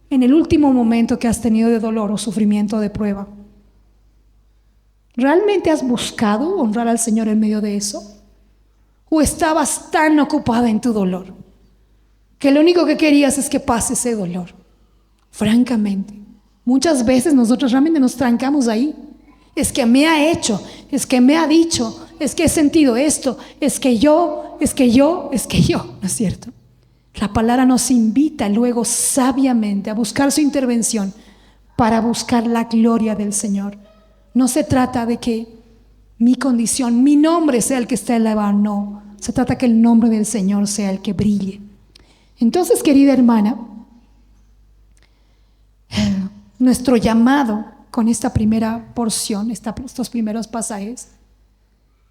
en el último momento que has tenido de dolor o sufrimiento, de prueba. ¿Realmente has buscado honrar al Señor en medio de eso? ¿O estabas tan ocupada en tu dolor que lo único que querías es que pase ese dolor? Francamente, muchas veces nosotros realmente nos trancamos ahí. Es que me ha hecho, es que me ha dicho, es que he sentido esto, es que yo, ¿no es cierto? La palabra nos invita luego sabiamente a buscar su intervención para buscar la gloria del Señor. No se trata de que mi condición, mi nombre sea el que esté elevado, no. Se trata que el nombre del Señor sea el que brille. Entonces, querida hermana, nuestro llamado con esta primera porción, estos primeros pasajes,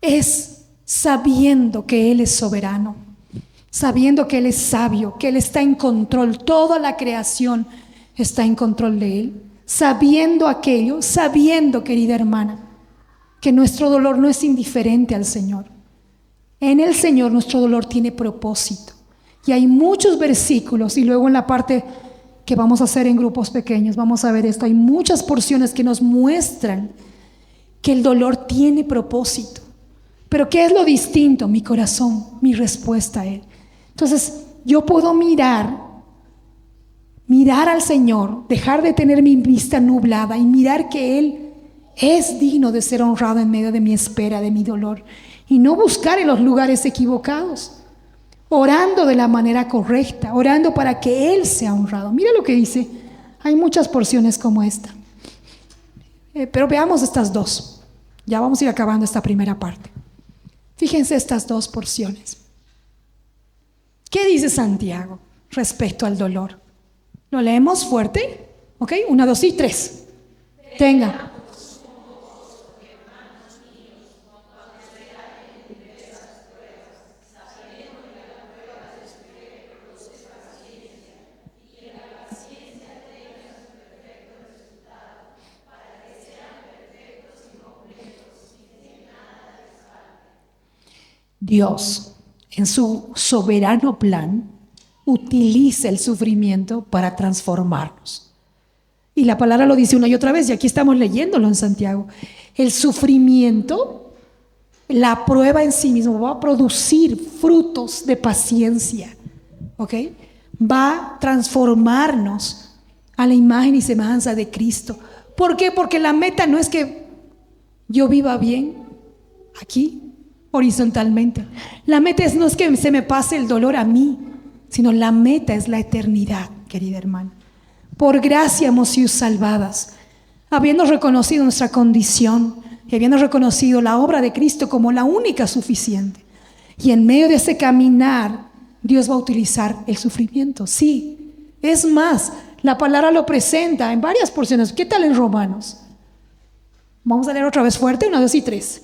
es sabiendo que Él es soberano, sabiendo que Él es sabio, que Él está en control, toda la creación está en control de Él, sabiendo aquello, sabiendo, querida hermana, que nuestro dolor no es indiferente al Señor. En el Señor nuestro dolor tiene propósito. Y hay muchos versículos, y luego en la parte que vamos a hacer en grupos pequeños, vamos a ver esto, hay muchas porciones que nos muestran que el dolor tiene propósito. Pero ¿qué es lo distinto? Mi corazón, mi respuesta a Él. Entonces, yo puedo mirar al Señor, dejar de tener mi vista nublada y mirar que Él es digno de ser honrado en medio de mi espera, de mi dolor, y no buscar en los lugares equivocados, orando de la manera correcta, orando para que Él sea honrado. Mira lo que dice, hay muchas porciones como esta, pero veamos estas dos. Ya vamos a ir acabando esta primera parte. Fíjense estas dos porciones. ¿Qué dice Santiago respecto al dolor? ¿Lo leemos fuerte? ¿Ok? 1, 2 y 3. Tenga. Dios, en su soberano plan, utiliza el sufrimiento para transformarnos. Y la palabra lo dice una y otra vez, y aquí estamos leyéndolo en Santiago. El sufrimiento, la prueba en sí mismo, va a producir frutos de paciencia, ¿ok? Va a transformarnos a la imagen y semejanza de Cristo. ¿Por qué? Porque la meta no es que yo viva bien aquí, horizontalmente. La meta no es que se me pase el dolor a mí, sino la meta es la eternidad, querida hermana. Por gracia hemos sido salvadas, habiendo reconocido nuestra condición y habiendo reconocido la obra de Cristo como la única suficiente. Y en medio de ese caminar, Dios va a utilizar el sufrimiento. Sí, es más, la palabra lo presenta en varias porciones. ¿Qué tal en Romanos? Vamos a leer otra vez fuerte, 1, 2 y 3.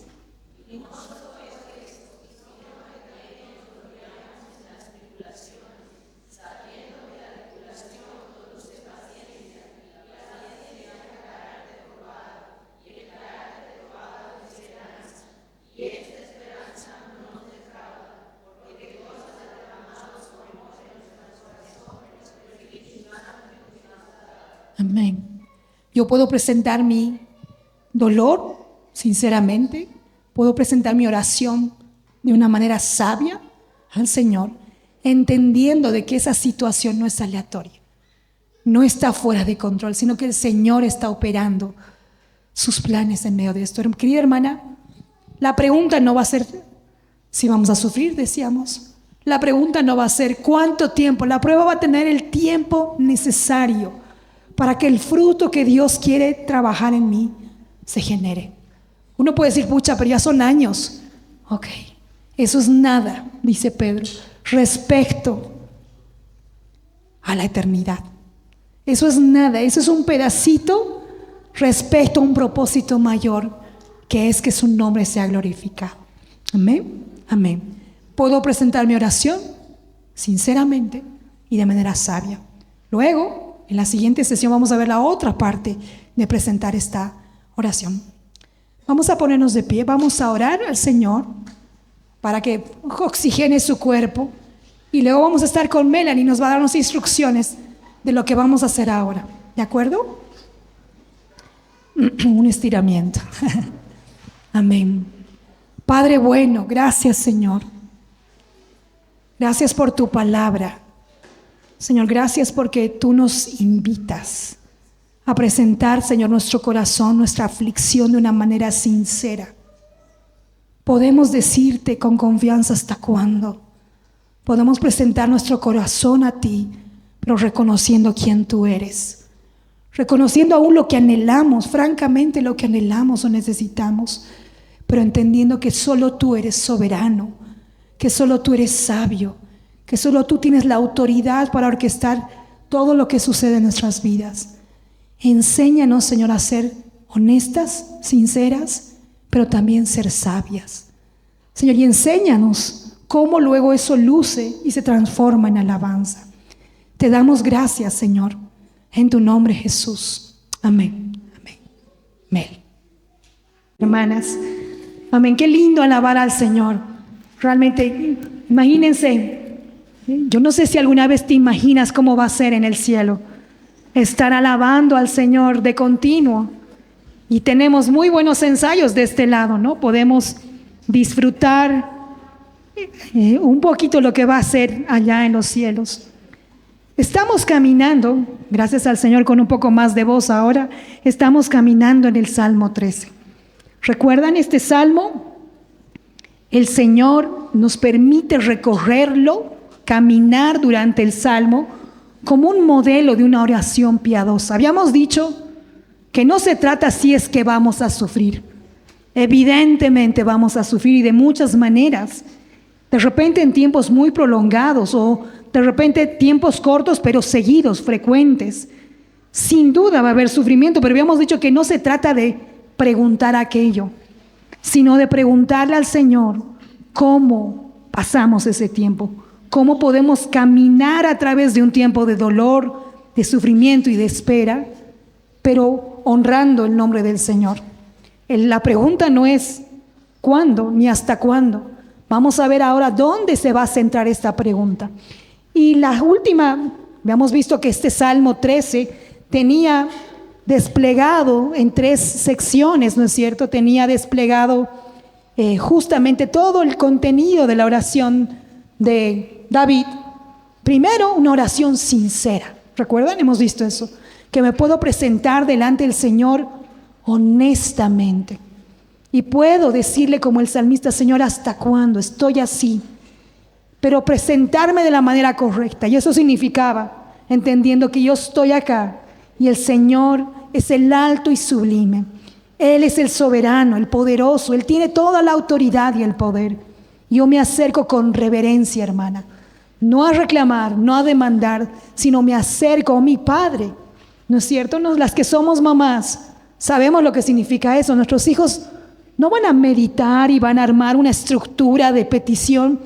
Amén. Yo puedo presentar mi dolor sinceramente, puedo presentar mi oración de una manera sabia al Señor, entendiendo de que esa situación no es aleatoria, no está fuera de control, sino que el Señor está operando sus planes en medio de esto. Querida hermana, la pregunta no va a ser si vamos a sufrir, decíamos. La pregunta no va a ser cuánto tiempo. La prueba va a tener el tiempo necesario para que el fruto que Dios quiere trabajar en mí se genere. Uno puede decir, pucha, pero ya son años. Ok, eso es nada, dice Pedro, respecto a la eternidad. Eso es nada, eso es un pedacito respecto a un propósito mayor, que es que su nombre sea glorificado. Amén, amén. Puedo presentar mi oración sinceramente y de manera sabia. Luego, en la siguiente sesión vamos a ver la otra parte de presentar esta oración. Vamos a ponernos de pie, vamos a orar al Señor para que oxigene su cuerpo y luego vamos a estar con Melanie y nos va a darnos instrucciones de lo que vamos a hacer ahora. ¿De acuerdo? Un estiramiento. Amén. Padre bueno, gracias Señor. Gracias por tu palabra. Señor, gracias porque tú nos invitas a presentar, Señor, nuestro corazón, nuestra aflicción de una manera sincera. Podemos decirte con confianza hasta cuándo. Podemos presentar nuestro corazón a ti, pero reconociendo quién tú eres. Reconociendo aún lo que anhelamos, francamente lo que anhelamos o necesitamos, pero entendiendo que solo tú eres soberano, que solo tú eres sabio, que solo tú tienes la autoridad para orquestar todo lo que sucede en nuestras vidas. Enséñanos, Señor, a ser honestas, sinceras, pero también ser sabias. Señor, y enséñanos cómo luego eso luce y se transforma en alabanza. Te damos gracias, Señor, en tu nombre, Jesús. Amén. Amén. Amén. Hermanas, amén. Qué lindo alabar al Señor. Realmente, imagínense, yo no sé si alguna vez te imaginas cómo va a ser en el cielo estar alabando al Señor de continuo. Y tenemos muy buenos ensayos de este lado, ¿no? Podemos disfrutar un poquito lo que va a ser allá en los cielos. Estamos caminando, gracias al Señor con un poco más de voz ahora, estamos caminando en el Salmo 13. ¿Recuerdan este salmo? El Señor nos permite recorrerlo, caminar durante el salmo como un modelo de una oración piadosa. Habíamos dicho que no se trata si es que vamos a sufrir. Evidentemente vamos a sufrir y de muchas maneras. De repente en tiempos muy prolongados o de repente tiempos cortos pero seguidos, frecuentes. Sin duda va a haber sufrimiento, pero habíamos dicho que no se trata de preguntar aquello, sino de preguntarle al Señor cómo pasamos ese tiempo, cómo podemos caminar a través de un tiempo de dolor, de sufrimiento y de espera, pero honrando el nombre del Señor. La pregunta no es cuándo ni hasta cuándo. Vamos a ver ahora dónde se va a centrar esta pregunta. Y la última, habíamos visto que este Salmo 13 tenía desplegado en 3 secciones, ¿no es cierto? Tenía desplegado justamente todo el contenido de la oración de David. Primero, una oración sincera. ¿Recuerdan? Hemos visto eso. Que me puedo presentar delante del Señor honestamente. Y puedo decirle como el salmista: Señor, ¿hasta cuándo estoy así? Pero presentarme de la manera correcta. Y eso significaba, entendiendo que yo estoy acá y el Señor es el alto y sublime. Él es el soberano, el poderoso. Él tiene toda la autoridad y el poder. Yo me acerco con reverencia, hermana. No a reclamar, no a demandar, sino me acerco a mi Padre. ¿No es cierto? Las que somos mamás sabemos lo que significa eso. Nuestros hijos no van a meditar y van a armar una estructura de petición.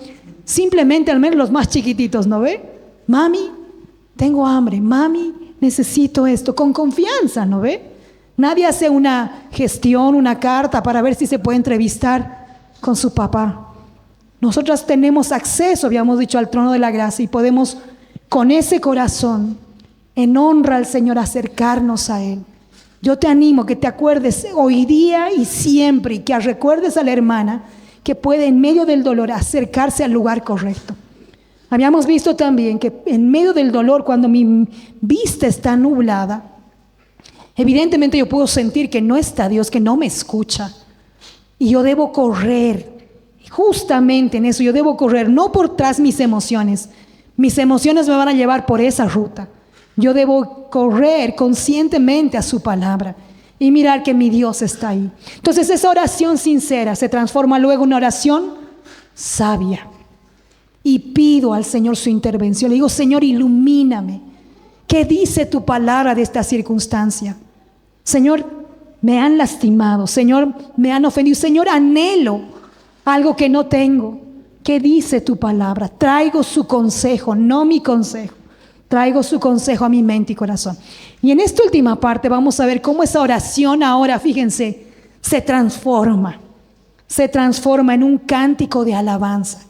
Simplemente, al menos los más chiquititos, ¿no ve? Mami, tengo hambre. Mami, necesito esto. Con confianza, ¿no ve? Nadie hace una gestión, una carta para ver si se puede entrevistar con su papá. Nosotras tenemos acceso, habíamos dicho, al trono de la gracia y podemos con ese corazón, en honra al Señor, acercarnos a Él. Yo te animo que te acuerdes hoy día y siempre, y que recuerdes a la hermana que puede en medio del dolor acercarse al lugar correcto. Habíamos visto también que en medio del dolor, cuando mi vista está nublada, evidentemente yo puedo sentir que no está Dios, que no me escucha. Y yo debo correr, justamente en eso yo debo correr, no por tras mis emociones. Mis emociones me van a llevar por esa ruta. Yo debo correr conscientemente a su palabra y mirar que mi Dios está ahí. Entonces esa oración sincera se transforma luego en una oración sabia. Y pido al Señor su intervención. Le digo: Señor, ilumíname. ¿Qué dice tu palabra de esta circunstancia? Señor, me han lastimado. Señor, me han ofendido. Señor, anhelo algo que no tengo. ¿Qué dice tu palabra? Traigo su consejo, no mi consejo. Traigo su consejo a mi mente y corazón. Y en esta última parte vamos a ver cómo esa oración ahora, fíjense, se transforma en un cántico de alabanza.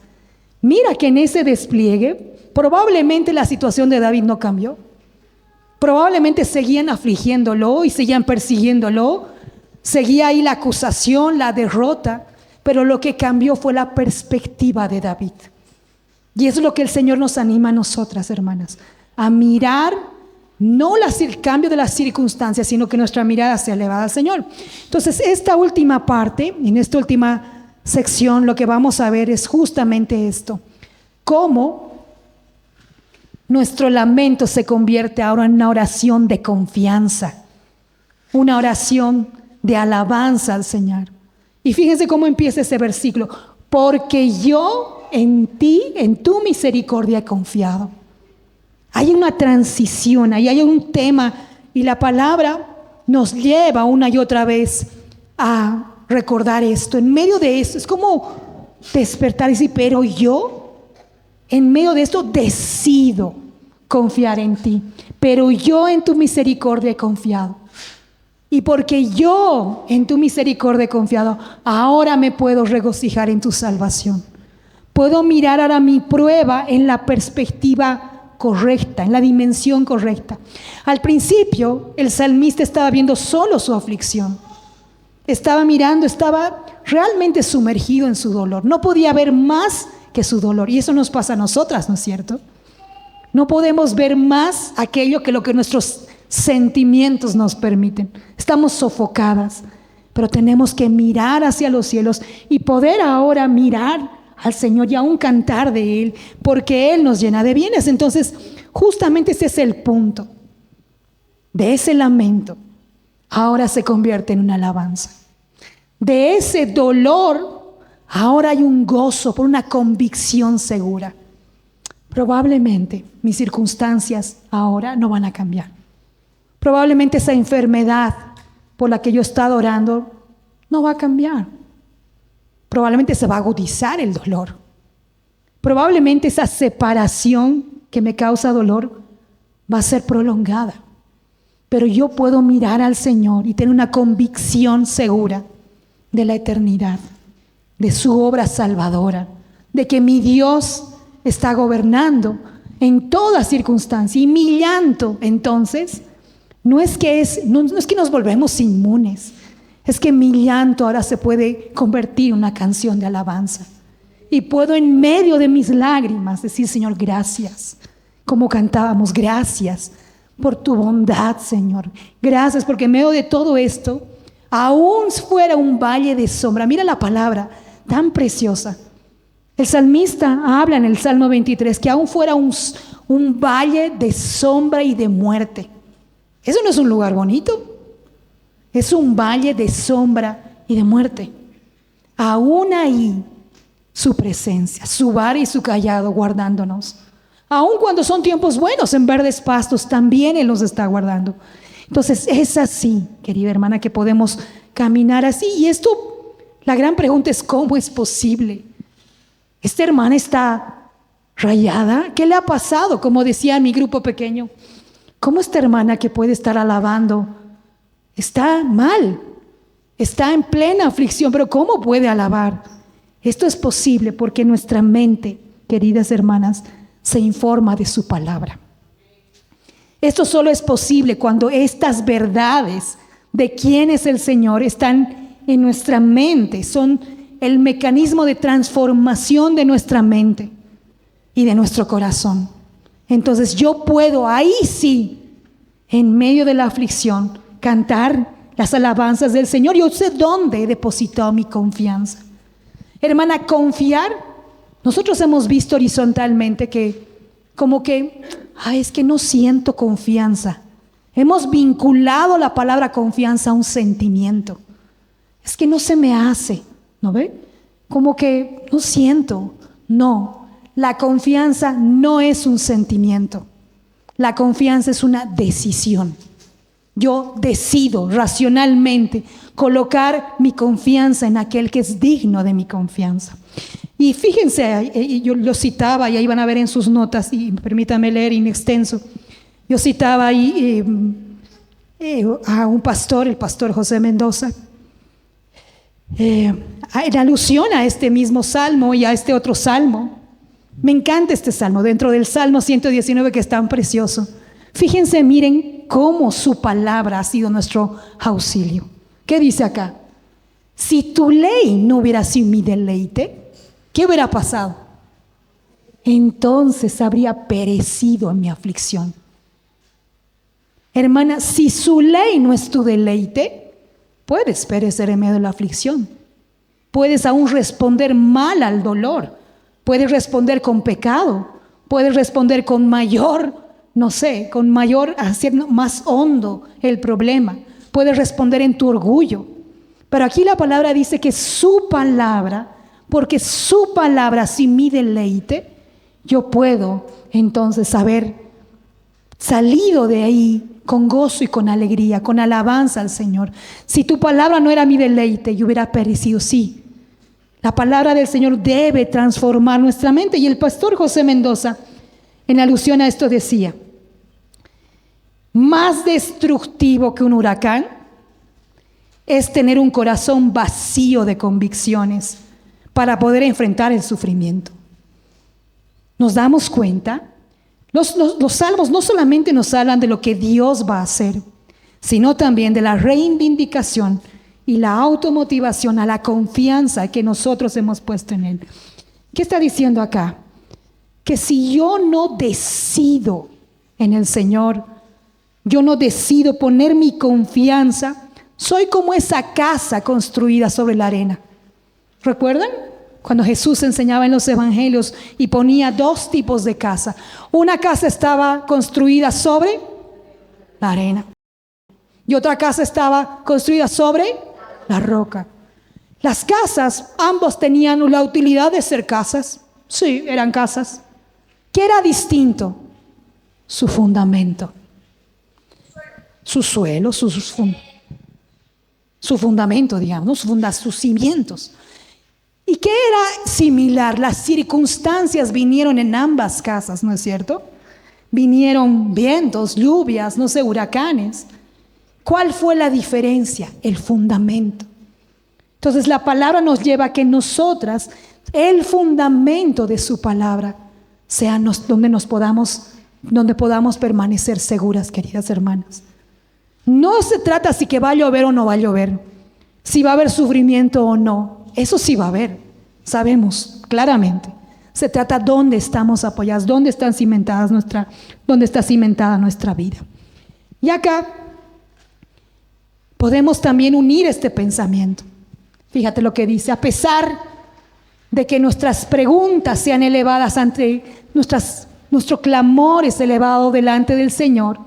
Mira que en ese despliegue, probablemente la situación de David no cambió. Probablemente seguían afligiéndolo y seguían persiguiéndolo. Seguía ahí la acusación, la derrota. Pero lo que cambió fue la perspectiva de David. Y eso es lo que el Señor nos anima a nosotras, hermanas, a mirar no el cambio de las circunstancias, sino que nuestra mirada sea elevada al Señor. Entonces, esta última parte, en esta última sección, lo que vamos a ver es justamente esto: cómo nuestro lamento se convierte ahora en una oración de confianza, una oración de alabanza al Señor. Y fíjense cómo empieza ese versículo: porque yo en ti, en tu misericordia he confiado. Hay una transición, ahí hay un tema, y la palabra nos lleva una y otra vez a recordar esto. En medio de esto es como despertar y decir: pero yo, en medio de esto, decido confiar en ti. Pero yo en tu misericordia he confiado. Y porque yo en tu misericordia he confiado, ahora me puedo regocijar en tu salvación. Puedo mirar ahora mi prueba en la perspectiva correcta, en la dimensión correcta. Al principio, el salmista estaba viendo solo su aflicción. Estaba mirando, estaba realmente sumergido en su dolor. No podía ver más que su dolor. Y eso nos pasa a nosotras, ¿no es cierto? No podemos ver más aquello que lo que nuestros sentimientos nos permiten. Estamos sofocadas, pero tenemos que mirar hacia los cielos y poder ahora mirar al Señor y aún cantar de Él, porque Él nos llena de bienes. Entonces, justamente ese es el punto. De ese lamento, ahora se convierte en una alabanza. De ese dolor, ahora hay un gozo por una convicción segura. Probablemente mis circunstancias ahora no van a cambiar. Probablemente esa enfermedad por la que yo he estado orando no va a cambiar. Probablemente se va a agudizar el dolor. Probablemente esa separación que me causa dolor va a ser prolongada. Pero yo puedo mirar al Señor y tener una convicción segura de la eternidad, de su obra salvadora, de que mi Dios está gobernando en toda circunstancia. Y mi llanto, entonces, no es que nos volvemos inmunes, es que mi llanto ahora se puede convertir en una canción de alabanza. Y puedo en medio de mis lágrimas decir, Señor, gracias. Como cantábamos, gracias por tu bondad, Señor. Gracias porque en medio de todo esto, aún fuera un valle de sombra. Mira la palabra tan preciosa. El salmista habla en el Salmo 23 que aún fuera un valle de sombra y de muerte. Eso no es un lugar bonito. Es un valle de sombra y de muerte. Aún ahí su presencia, su vara y su callado guardándonos. Aun cuando son tiempos buenos en verdes pastos, también Él nos está guardando. Entonces es así, querida hermana, que podemos caminar así. Y esto, la gran pregunta es, ¿cómo es posible? Esta hermana está rayada. ¿Qué le ha pasado? Como decía mi grupo pequeño, ¿cómo esta hermana que puede estar alabando está mal? Está en plena aflicción, pero ¿cómo puede alabar? Esto es posible porque nuestra mente, queridas hermanas, se informa de su palabra. Esto solo es posible cuando estas verdades de quién es el Señor están en nuestra mente, son el mecanismo de transformación de nuestra mente y de nuestro corazón. Entonces yo puedo ahí sí, en medio de la aflicción, cantar las alabanzas del Señor. Yo sé dónde he depositado mi confianza. Hermana, confiar. Nosotros hemos visto horizontalmente que como que, es que no siento confianza. Hemos vinculado la palabra confianza a un sentimiento. Es que no se me hace, ¿no ve? Como que no siento. No, la confianza no es un sentimiento. La confianza es una decisión. Yo decido racionalmente colocar mi confianza en aquel que es digno de mi confianza. Y fíjense, yo lo citaba, y ahí van a ver en sus notas, y permítanme leer in extenso. Yo citaba ahí a un pastor, el pastor José Mendoza, en alusión a este mismo salmo y a este otro salmo. Me encanta este salmo, dentro del Salmo 119 que es tan precioso. Fíjense, miren cómo su palabra ha sido nuestro auxilio. ¿Qué dice acá? Si tu ley no hubiera sido mi deleite, ¿qué hubiera pasado? Entonces habría perecido en mi aflicción. Hermana, si su ley no es tu deleite, puedes perecer en medio de la aflicción. Puedes aún responder mal al dolor. Puedes responder con pecado. Puedes responder con mayor, hacer más hondo el problema. Puedes responder en tu orgullo. Pero aquí la palabra dice que su palabra, porque su palabra, si mi deleite, yo puedo entonces haber salido de ahí con gozo y con alegría, con alabanza al Señor. Si tu palabra no era mi deleite, yo hubiera perecido. Sí, la palabra del Señor debe transformar nuestra mente. Y el pastor José Mendoza, en alusión a esto, decía: más destructivo que un huracán es tener un corazón vacío de convicciones para poder enfrentar el sufrimiento. Nos damos cuenta, los salmos no solamente nos hablan de lo que Dios va a hacer, sino también de la reivindicación y la automotivación a la confianza que nosotros hemos puesto en Él. ¿Qué está diciendo acá? Que si yo no decido en el Señor, yo no decido poner mi confianza, soy como esa casa construida sobre la arena. ¿Recuerdan? Cuando Jesús enseñaba en los evangelios y ponía dos tipos de casa. Una casa estaba construida sobre la arena y otra casa estaba construida sobre la roca. Las casas, ambos tenían la utilidad de ser casas. Sí, eran casas. ¿Qué era distinto? Su fundamento. Su suelo, su fundamento, digamos, sus cimientos. ¿Y qué era similar? Las circunstancias vinieron en ambas casas, ¿no es cierto? Vinieron vientos, lluvias, no sé, huracanes. ¿Cuál fue la diferencia? El fundamento. Entonces la palabra nos lleva a que nosotras, el fundamento de su palabra, sea donde podamos permanecer seguras, queridas hermanas. No se trata si que va a llover o no va a llover, si va a haber sufrimiento o no. Eso sí va a haber, sabemos claramente. Se trata dónde estamos apoyadas, dónde está cimentada nuestra vida. Y acá podemos también unir este pensamiento. Fíjate lo que dice: a pesar de que nuestras preguntas sean elevadas ante nuestro clamor es elevado delante del Señor,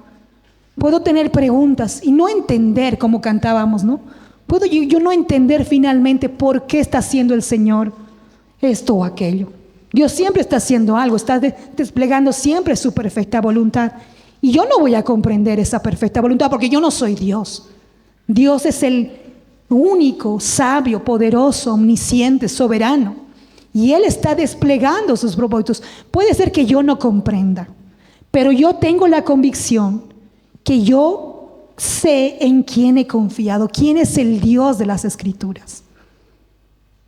puedo tener preguntas y no entender, como cantábamos, ¿no? Puedo yo no entender finalmente por qué está haciendo el Señor esto o aquello. Dios siempre está haciendo algo, está desplegando siempre su perfecta voluntad. Y yo no voy a comprender esa perfecta voluntad porque yo no soy Dios. Dios es el único, sabio, poderoso, omnisciente, soberano. Y Él está desplegando sus propósitos. Puede ser que yo no comprenda, pero yo tengo la convicción que yo sé en quién he confiado, quién es el Dios de las Escrituras.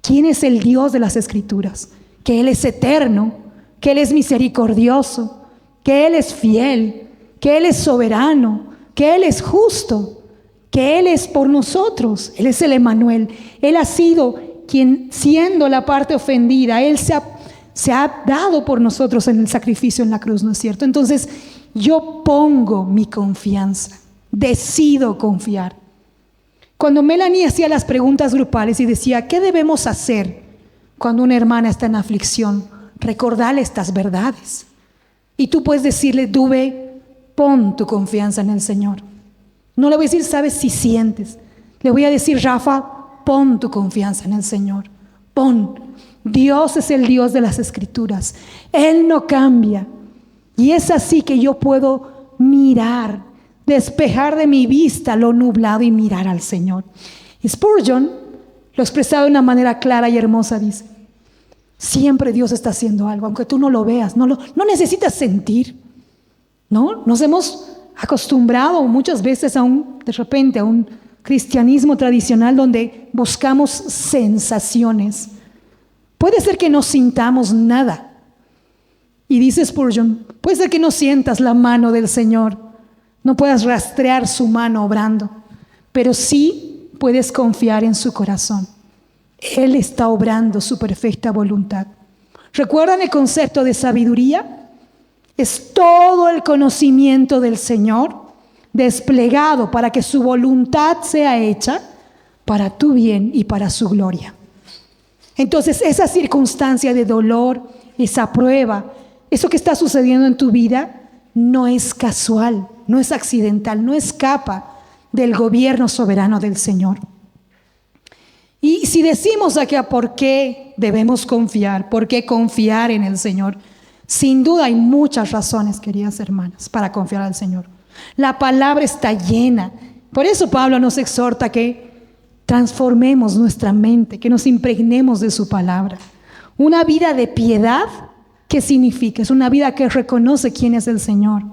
¿Quién es el Dios de las Escrituras? Que Él es eterno, que Él es misericordioso, que Él es fiel, que Él es soberano, que Él es justo, que Él es por nosotros. Él es el Emmanuel. Él ha sido quien, siendo la parte ofendida, Él se ha dado por nosotros en el sacrificio en la cruz, ¿no es cierto? Entonces yo pongo mi confianza. Decido confiar. Cuando Melanie hacía las preguntas grupales y decía, ¿qué debemos hacer cuando una hermana está en aflicción? Recordarle estas verdades. Y tú puedes decirle, Dube, pon tu confianza en el Señor. No le voy a decir, ¿sabes si sientes? Le voy a decir, Rafa, pon tu confianza en el Señor. Pon. Dios es el Dios de las Escrituras. Él no cambia. Y es así que yo puedo mirar, despejar de mi vista lo nublado y mirar al Señor. Spurgeon lo expresaba de una manera clara y hermosa, dice: siempre Dios está haciendo algo, aunque tú no lo veas, no necesitas sentir, ¿no? Nos hemos acostumbrado muchas veces de repente a un cristianismo tradicional donde buscamos sensaciones. Puede ser que no sintamos nada. Y dice Spurgeon, puede ser que no sientas la mano del Señor, no puedas rastrear su mano obrando, pero sí puedes confiar en su corazón. Él está obrando su perfecta voluntad. ¿Recuerdan el concepto de sabiduría? Es todo el conocimiento del Señor desplegado para que su voluntad sea hecha para tu bien y para su gloria. Entonces, esa circunstancia de dolor, esa prueba, eso que está sucediendo en tu vida, no es casual, no es accidental, no escapa del gobierno soberano del Señor. Y si decimos aquí a por qué debemos confiar, por qué confiar en el Señor, sin duda hay muchas razones, queridas hermanas, para confiar al Señor. La palabra está llena. Por eso Pablo nos exhorta que transformemos nuestra mente, que nos impregnemos de su palabra. Una vida de piedad, ¿qué significa? Es una vida que reconoce quién es el Señor,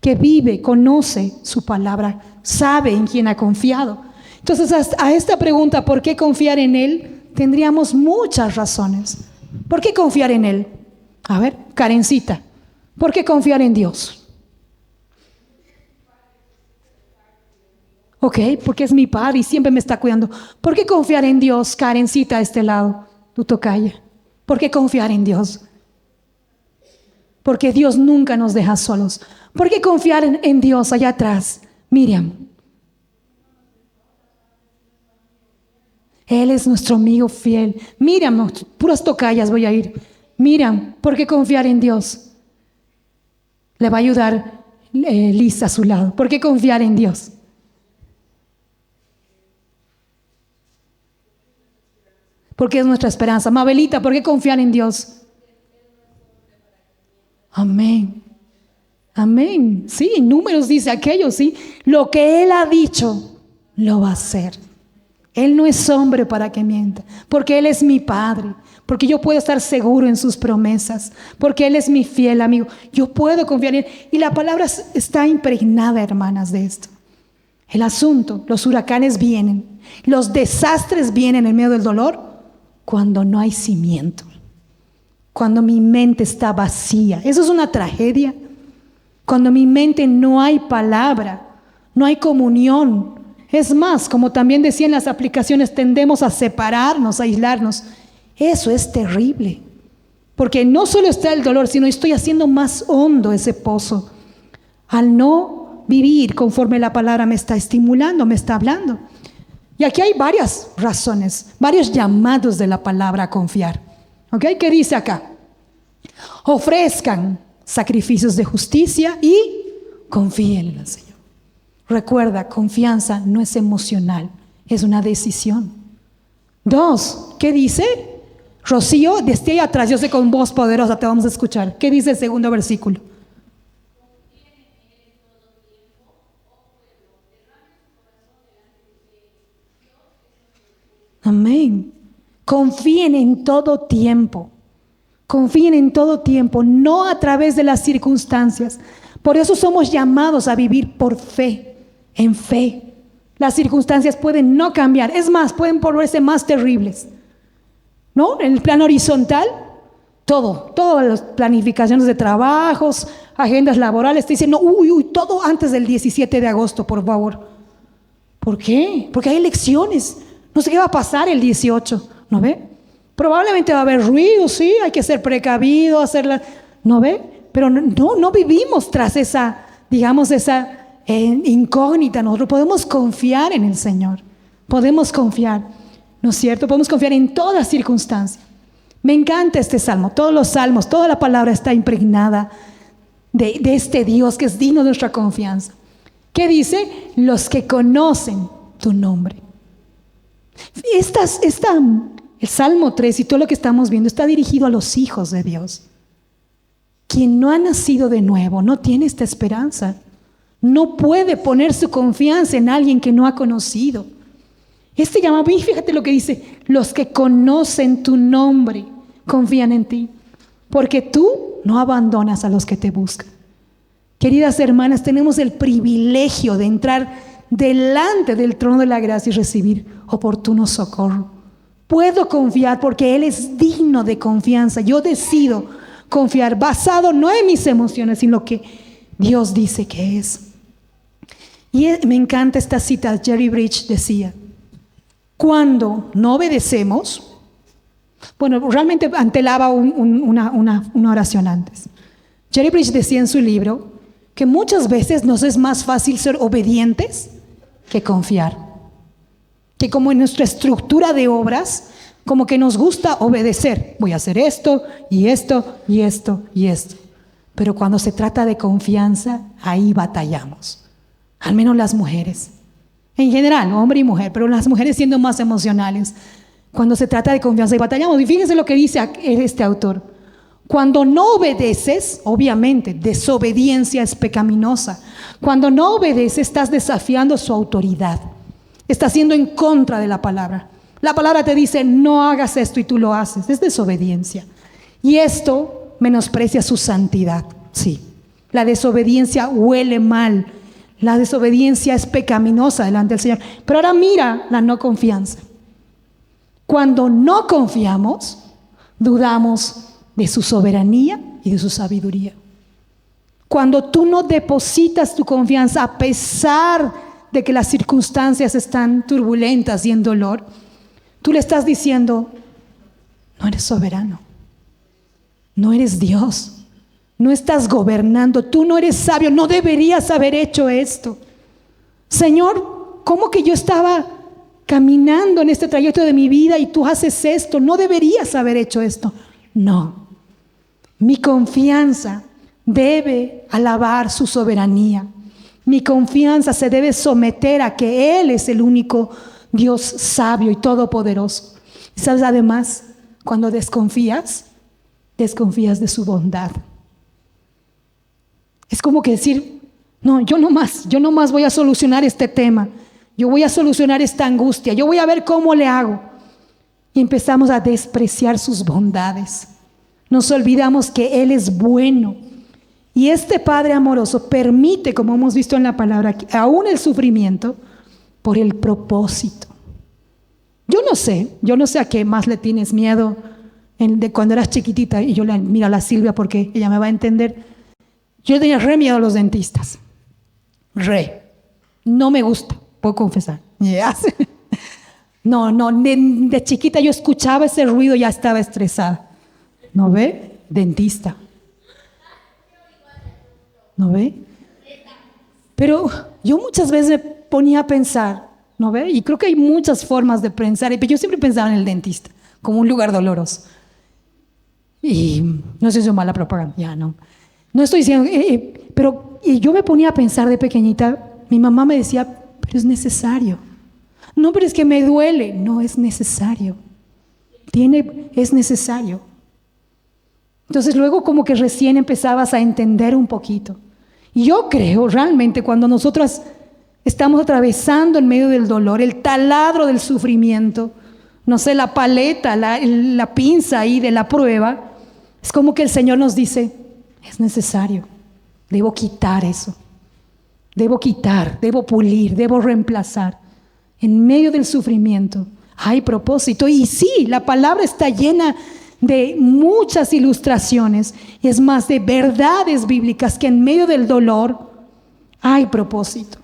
que vive, conoce su palabra, sabe en quién ha confiado. Entonces, a esta pregunta, ¿por qué confiar en Él? Tendríamos muchas razones. ¿Por qué confiar en Él? A ver, Karencita, ¿por qué confiar en Dios? Ok, porque es mi padre y siempre me está cuidando. ¿Por qué confiar en Dios, Karencita, a este lado, tu tocaya? ¿Por qué confiar en Dios? Porque Dios nunca nos deja solos. ¿Por qué confiar en Dios allá atrás? Miriam. Él es nuestro amigo fiel. Miriam, no, puras tocayas voy a ir. Miriam, ¿por qué confiar en Dios? Le va a ayudar Lisa a su lado. ¿Por qué confiar en Dios? Porque es nuestra esperanza. Mabelita, ¿por qué confiar en Dios? Amén. Amén. Sí, en Números dice aquello, sí. Lo que Él ha dicho, lo va a hacer. Él no es hombre para que mienta. Porque Él es mi Padre. Porque yo puedo estar seguro en sus promesas. Porque Él es mi fiel amigo. Yo puedo confiar en Él. Y la palabra está impregnada, hermanas, de esto. El asunto, los huracanes vienen. Los desastres vienen en medio del dolor. Cuando no hay cimiento, cuando mi mente está vacía, eso es una tragedia. Cuando mi mente no hay palabra, no hay comunión. Es más, como también decían las aplicaciones, tendemos a separarnos, a aislarnos. Eso es terrible, porque no solo está el dolor, sino estoy haciendo más hondo ese pozo. Al no vivir conforme la palabra me está estimulando, me está hablando. Y aquí hay varias razones, varios llamados de la palabra a confiar. ¿Ok? ¿Qué dice acá? Ofrezcan sacrificios de justicia y confíen en el Señor. Recuerda, confianza no es emocional, es una decisión. 2, ¿qué dice? Rocío, desde ahí atrás, yo sé con voz poderosa te vamos a escuchar. ¿Qué dice el segundo versículo? Amén. Confíen en todo tiempo. Confíen en todo tiempo, no a través de las circunstancias. Por eso somos llamados a vivir por fe, en fe. Las circunstancias pueden no cambiar. Es más, pueden volverse más terribles. ¿No? En el plano horizontal, todas las planificaciones de trabajos, agendas laborales, te dicen, no, todo antes del 17 de agosto, por favor. ¿Por qué? Porque hay elecciones. No sé qué va a pasar el 18, ¿no ve? Probablemente va a haber ruido, sí, hay que ser precavido, hacerla, ¿no ve? Pero no vivimos tras esa, digamos, esa incógnita. Nosotros podemos confiar en el Señor, podemos confiar, ¿no es cierto? Podemos confiar en toda circunstancia. Me encanta este salmo, todos los salmos, toda la palabra está impregnada de este Dios que es digno de nuestra confianza. ¿Qué dice? Los que conocen tu nombre. El Salmo 3 y todo lo que estamos viendo está dirigido a los hijos de Dios. Quien no ha nacido de nuevo no tiene esta esperanza. No puede poner su confianza en alguien que no ha conocido. Este llamado, fíjate lo que dice, los que conocen tu nombre confían en ti, porque tú no abandonas a los que te buscan. Queridas hermanas, tenemos el privilegio de entrar delante del trono de la gracia y recibir oportuno socorro. Puedo confiar porque Él es digno de confianza. Yo decido confiar basado no en mis emociones, sino en lo que Dios dice que es. Y me encanta esta cita. Jerry Bridge decía, cuando no obedecemos, bueno, realmente antelaba una oración antes. Jerry Bridge decía en su libro que muchas veces nos es más fácil ser obedientes que confiar. Que como en nuestra estructura de obras, como que nos gusta obedecer. Voy a hacer esto y esto y esto y esto. Pero cuando se trata de confianza, ahí batallamos. Al menos las mujeres. En general, hombre y mujer, pero las mujeres siendo más emocionales. Cuando se trata de confianza, ahí batallamos. Y fíjense lo que dice este autor. Cuando no obedeces, obviamente, desobediencia es pecaminosa. Cuando no obedeces, estás desafiando su autoridad. Estás yendo en contra de la palabra. La palabra te dice, no hagas esto y tú lo haces. Es desobediencia. Y esto menosprecia su santidad. Sí, la desobediencia huele mal. La desobediencia es pecaminosa delante del Señor. Pero ahora mira la no confianza. Cuando no confiamos, dudamos de su soberanía y de su sabiduría. Cuando tú no depositas tu confianza a pesar de que las circunstancias están turbulentas y en dolor, tú le estás diciendo, no eres soberano, no eres Dios, no estás gobernando, tú no eres sabio, no deberías haber hecho esto. Señor, ¿cómo que yo estaba caminando en este trayecto de mi vida y tú haces esto? No deberías haber hecho esto. No, mi confianza debe alabar su soberanía. Mi confianza se debe someter a que Él es el único Dios sabio y todopoderoso. Y sabes, además, cuando desconfías de su bondad. Es como que decir, no, yo no más voy a solucionar este tema. Yo voy a solucionar esta angustia. Yo voy a ver cómo le hago. Y empezamos a despreciar sus bondades. Nos olvidamos que Él es bueno. Y este Padre amoroso permite, como hemos visto en la palabra, aún el sufrimiento por el propósito. Yo no sé a qué más le tienes miedo de cuando eras chiquitita. Y yo le miro a la Silvia porque ella me va a entender. Yo tenía re miedo a los dentistas. No me gusta, puedo confesar. Yes. No, de chiquita yo escuchaba ese ruido y ya estaba estresada. ¿No ve? Dentista. ¿No ve? Pero yo muchas veces me ponía a pensar, ¿no ve? Y creo que hay muchas formas de pensar, pero yo siempre pensaba en el dentista como un lugar doloroso. Y no sé si es mala propaganda, ya no. No estoy diciendo, pero yo me ponía a pensar de pequeñita, mi mamá me decía, pero es necesario. No, pero es que me duele. No, es necesario. Es necesario. Entonces luego como que recién empezabas a entender un poquito. Y yo creo realmente cuando nosotras estamos atravesando en medio del dolor, el taladro del sufrimiento, no sé, la paleta, la pinza ahí de la prueba, es como que el Señor nos dice, es necesario, debo quitar eso, debo pulir, debo reemplazar. En medio del sufrimiento hay propósito. Y sí, la palabra está llena de muchas ilustraciones, y es más, de verdades bíblicas que en medio del dolor hay propósito.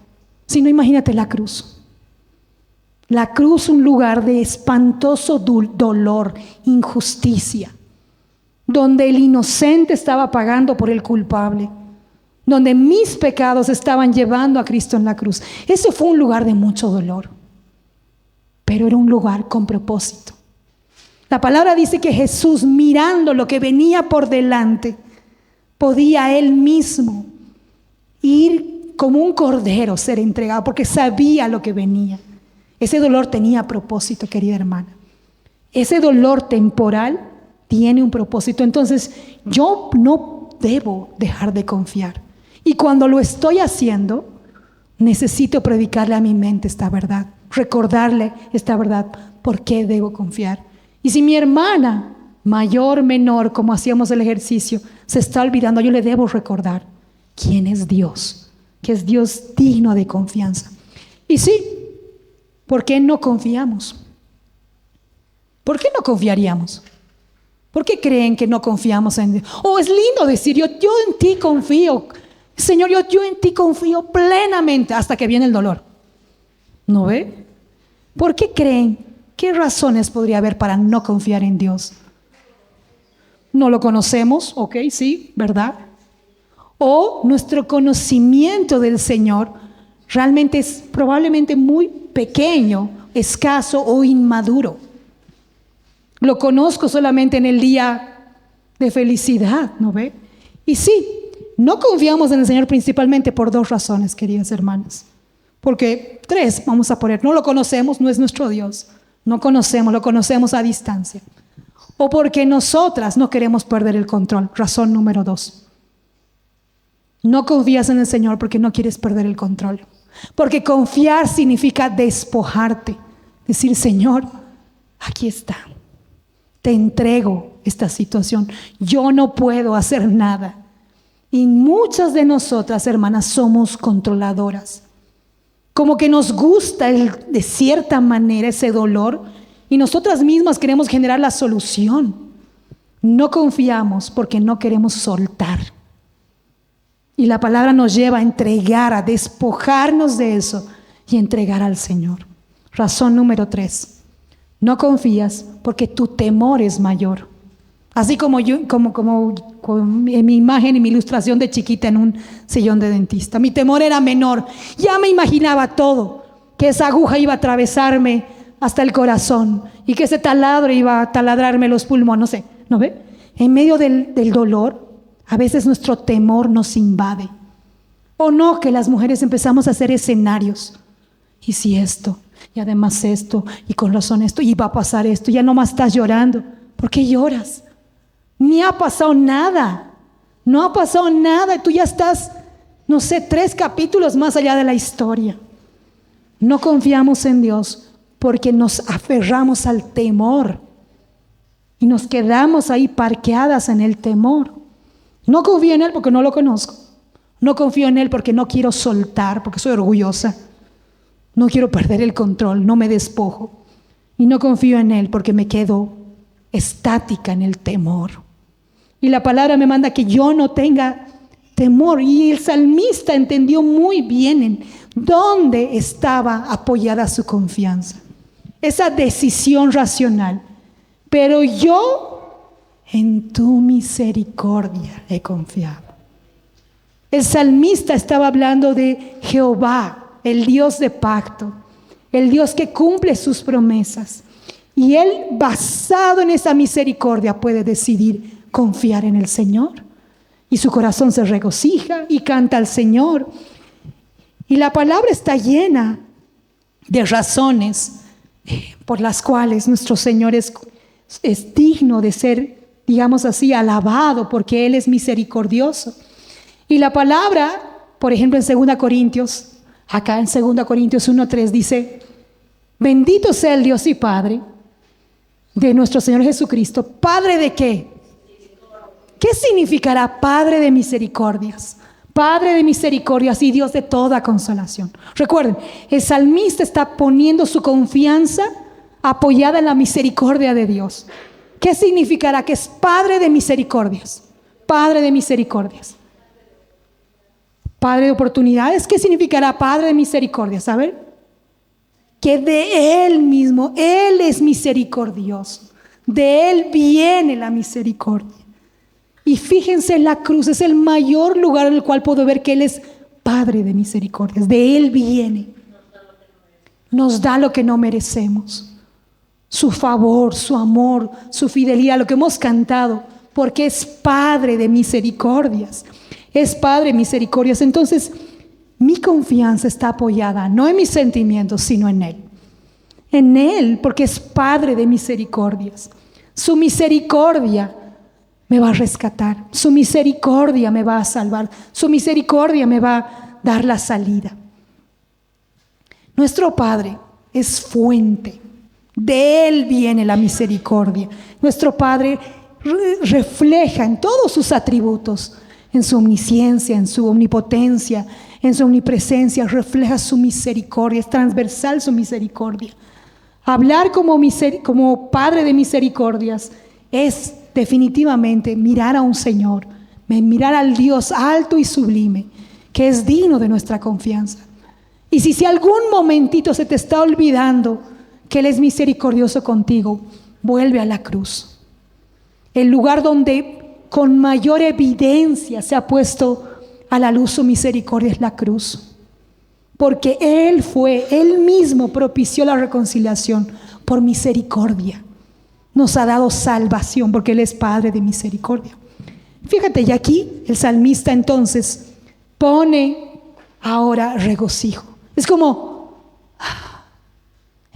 Si no, imagínate la cruz. La cruz, un lugar de espantoso dolor, injusticia, donde el inocente estaba pagando por el culpable, donde mis pecados estaban llevando a Cristo en la cruz. Eso fue un lugar de mucho dolor, pero era un lugar con propósito. La palabra dice que Jesús, mirando lo que venía por delante, podía Él mismo ir como un cordero, ser entregado, porque sabía lo que venía. Ese dolor tenía propósito, querida hermana. Ese dolor temporal tiene un propósito. Entonces, yo no debo dejar de confiar. Y cuando lo estoy haciendo, necesito predicarle a mi mente esta verdad, recordarle esta verdad, ¿por qué debo confiar? Y si mi hermana, mayor, menor, como hacíamos el ejercicio, se está olvidando, yo le debo recordar quién es Dios, que es Dios digno de confianza. Y sí, ¿por qué no confiamos? ¿Por qué no confiaríamos? ¿Por qué creen que no confiamos en Dios? Oh, es lindo decir, yo en ti confío. Señor, yo en ti confío plenamente, hasta que viene el dolor. ¿No ve? ¿Por qué creen? ¿Qué razones podría haber para no confiar en Dios? No lo conocemos, ok, sí, ¿verdad? O nuestro conocimiento del Señor realmente es probablemente muy pequeño, escaso o inmaduro. Lo conozco solamente en el día de felicidad, ¿no ve? Y sí, no confiamos en el Señor principalmente por dos razones, queridas hermanas. Porque tres, vamos a poner, no lo conocemos, no es nuestro Dios. No conocemos, lo conocemos a distancia. O porque nosotras no queremos perder el control. Razón número 2. No confías en el Señor porque no quieres perder el control. Porque confiar significa despojarte. Decir, Señor, aquí está. Te entrego esta situación. Yo no puedo hacer nada. Y muchas de nosotras, hermanas, somos controladoras. Como que nos gusta de cierta manera ese dolor y nosotras mismas queremos generar la solución. No confiamos porque no queremos soltar. Y la palabra nos lleva a entregar, a despojarnos de eso y entregar al Señor. Razón número 3. No confías porque tu temor es mayor. Así como yo, como en mi imagen y mi ilustración de chiquita en un sillón de dentista. Mi temor era menor. Ya me imaginaba todo. Que esa aguja iba a atravesarme hasta el corazón y que ese taladro iba a taladrarme los pulmones. No sé, ¿no ve? En medio del dolor, a veces nuestro temor nos invade. O no, que las mujeres empezamos a hacer escenarios. Y si esto, y además esto, y con razón esto, y va a pasar esto, ya no más estás llorando. ¿Por qué lloras? Ni ha pasado nada. No ha pasado nada. Tú ya estás, no sé, 3 capítulos más allá de la historia. No confiamos en Dios porque nos aferramos al temor. Y nos quedamos ahí parqueadas en el temor. No confío en Él porque no lo conozco. No confío en Él porque no quiero soltar, porque soy orgullosa. No quiero perder el control, no me despojo. Y no confío en Él porque me quedo estática en el temor. Y la palabra me manda que yo no tenga temor. Y el salmista entendió muy bien en dónde estaba apoyada su confianza. Esa decisión racional. Pero yo en tu misericordia he confiado. El salmista estaba hablando de Jehová, el Dios de pacto, el Dios que cumple sus promesas. Y él, basado en esa misericordia, puede decidir confiar en el Señor. Y su corazón se regocija y canta al Señor. Y la palabra está llena de razones por las cuales nuestro Señor es digno de ser, digamos así, alabado, porque Él es misericordioso. Y la palabra, por ejemplo, en 2 Corintios, acá en 2 Corintios 1:3 dice: bendito sea el Dios y Padre de nuestro Señor Jesucristo. ¿Padre de qué? ¿Qué significará Padre de misericordias? Padre de misericordias y Dios de toda consolación. Recuerden, el salmista está poniendo su confianza apoyada en la misericordia de Dios. ¿Qué significará que es Padre de misericordias? Padre de misericordias. Padre de oportunidades. ¿Qué significará Padre de misericordias? A ver. Que de Él mismo, Él es misericordioso. De Él viene la misericordia. Y fíjense en la cruz, es el mayor lugar en el cual puedo ver que Él es Padre de misericordias. De Él viene. Nos da lo que no merecemos. Su favor, su amor, su fidelidad, lo que hemos cantado, porque es Padre de misericordias. Es Padre de misericordias. Entonces, mi confianza está apoyada no en mis sentimientos, sino en Él. En Él, porque es Padre de misericordias. Su misericordia me va a rescatar. Su misericordia me va a salvar. Su misericordia me va a dar la salida. Nuestro Padre es fuente. De Él viene la misericordia. Nuestro Padre refleja en todos sus atributos, en su omnisciencia, en su omnipotencia, en su omnipresencia, refleja su misericordia, es transversal su misericordia. Hablar como Padre de misericordias es definitivamente mirar a un Señor, mirar al Dios alto y sublime, que es digno de nuestra confianza. Y si algún momentito se te está olvidando que Él es misericordioso contigo, vuelve a la cruz. El lugar donde con mayor evidencia se ha puesto a la luz su misericordia es la cruz. Porque Él mismo propició la reconciliación por misericordia. Nos ha dado salvación porque Él es Padre de misericordia. Fíjate, y aquí el salmista entonces pone ahora regocijo. Es como,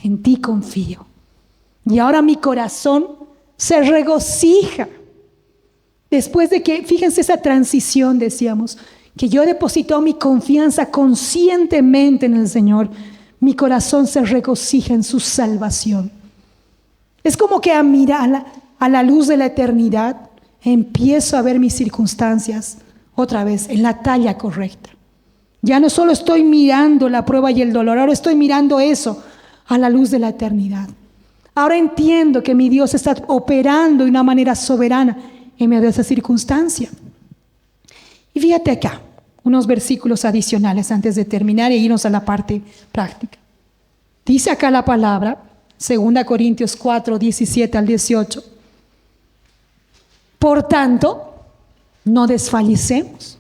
en ti confío. Y ahora mi corazón se regocija. Después de que, fíjense esa transición, decíamos, que yo he depositado mi confianza conscientemente en el Señor, mi corazón se regocija en su salvación. Es como que a la luz de la eternidad empiezo a ver mis circunstancias otra vez en la talla correcta. Ya no solo estoy mirando la prueba y el dolor, ahora estoy mirando eso a la luz de la eternidad. Ahora entiendo que mi Dios está operando de una manera soberana en medio de esa circunstancia. Y fíjate acá, unos versículos adicionales antes de terminar e irnos a la parte práctica. Dice acá la palabra, 2 Corintios 4, 17 al 18. Por tanto, no desfallecemos.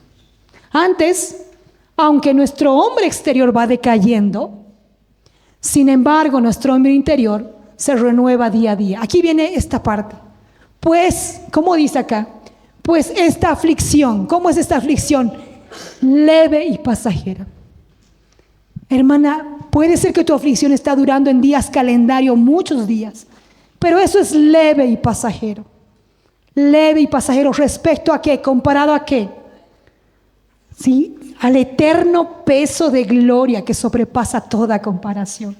Antes, aunque nuestro hombre exterior va decayendo, sin embargo, nuestro hombre interior se renueva día a día. Aquí viene esta parte. Pues, ¿cómo dice acá? Pues esta aflicción, ¿cómo es esta aflicción? Leve y pasajera. Hermana, puede ser que tu aflicción está durando en días calendario muchos días, pero eso es leve y pasajero. Leve y pasajero, ¿respecto a qué? ¿Comparado a qué? ¿Sí? Al eterno peso de gloria que sobrepasa toda comparación.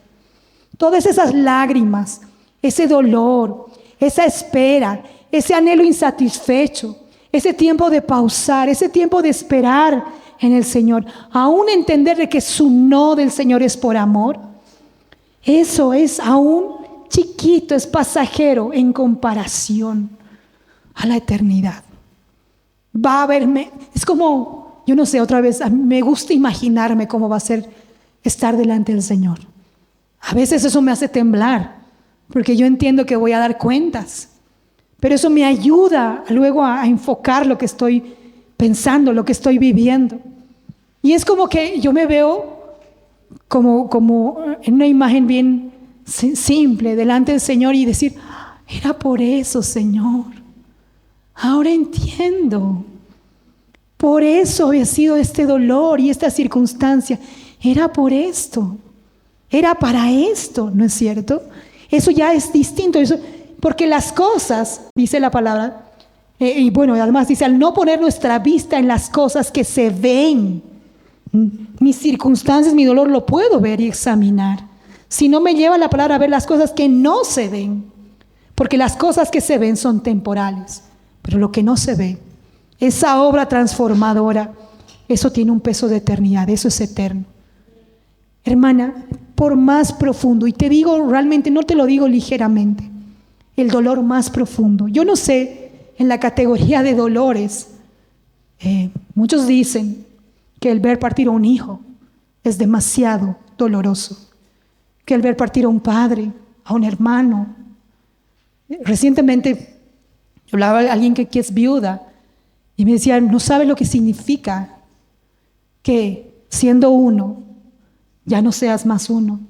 Todas esas lágrimas, ese dolor, esa espera, ese anhelo insatisfecho, ese tiempo de pausar, ese tiempo de esperar en el Señor, aún entender de que su no del Señor es por amor, eso es aún chiquito, es pasajero en comparación a la eternidad. Va a verme, es como, yo no sé, otra vez, me gusta imaginarme cómo va a ser estar delante del Señor. A veces eso me hace temblar, porque yo entiendo que voy a dar cuentas, pero eso me ayuda luego a enfocar lo que estoy pensando, lo que estoy viviendo. Y es como que yo me veo como en una imagen bien simple delante del Señor y decir, era por eso, Señor. Ahora entiendo. Por eso había sido este dolor y esta circunstancia. Era por esto. Era para esto, ¿no es cierto? Eso ya es distinto. Eso, porque las cosas, dice la palabra, y bueno, además dice, al no poner nuestra vista en las cosas que se ven, mis circunstancias, mi dolor lo puedo ver y examinar. Si no me lleva la palabra a ver las cosas que no se ven, porque las cosas que se ven son temporales, pero lo que no se ve, esa obra transformadora, eso tiene un peso de eternidad, eso es eterno. Hermana, por más profundo, y te digo realmente, no te lo digo ligeramente, el dolor más profundo. Yo no sé, en la categoría de dolores, muchos dicen que el ver partir a un hijo es demasiado doloroso, que el ver partir a un padre, a un hermano. Recientemente yo hablaba a alguien que es viuda y me decía, no sabe lo que significa que siendo uno ya no seas más uno,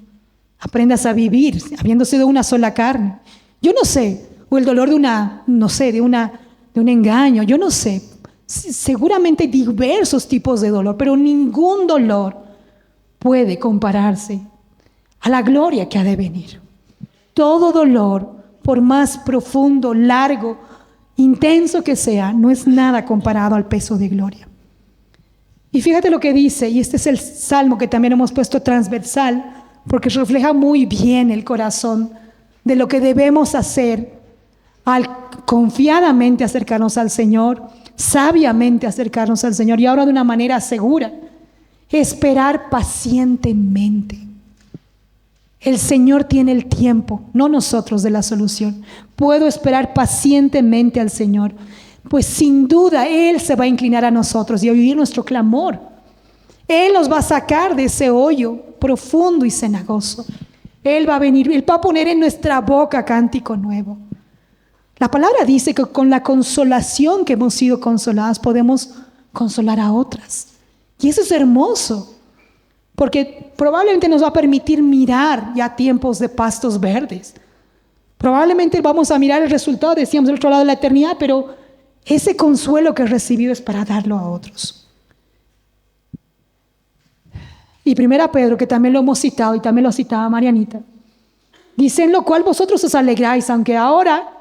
aprendas a vivir habiendo sido una sola carne. Yo no sé, o el dolor de un engaño, yo no sé. Seguramente hay diversos tipos de dolor, pero ningún dolor puede compararse a la gloria que ha de venir. Todo dolor, por más profundo, largo, intenso que sea, no es nada comparado al peso de gloria. Y fíjate lo que dice, y este es el salmo que también hemos puesto transversal, porque refleja muy bien el corazón de lo que debemos hacer al confiadamente acercarnos al Señor, sabiamente acercarnos al Señor, y ahora de una manera segura, esperar pacientemente. El Señor tiene el tiempo, no nosotros, de la solución. Puedo esperar pacientemente al Señor, pues sin duda Él se va a inclinar a nosotros y a oír nuestro clamor. Él nos va a sacar de ese hoyo profundo y cenagoso. Él va a venir, Él va a poner en nuestra boca cántico nuevo. La palabra dice que con la consolación que hemos sido consoladas podemos consolar a otras. Y eso es hermoso, porque probablemente nos va a permitir mirar ya tiempos de pastos verdes. Probablemente vamos a mirar el resultado, decíamos, del otro lado de la eternidad, pero ese consuelo que he recibido es para darlo a otros. Y 1 Pedro, que también lo hemos citado y también lo citaba Marianita, dice: en lo cual vosotros os alegráis, aunque ahora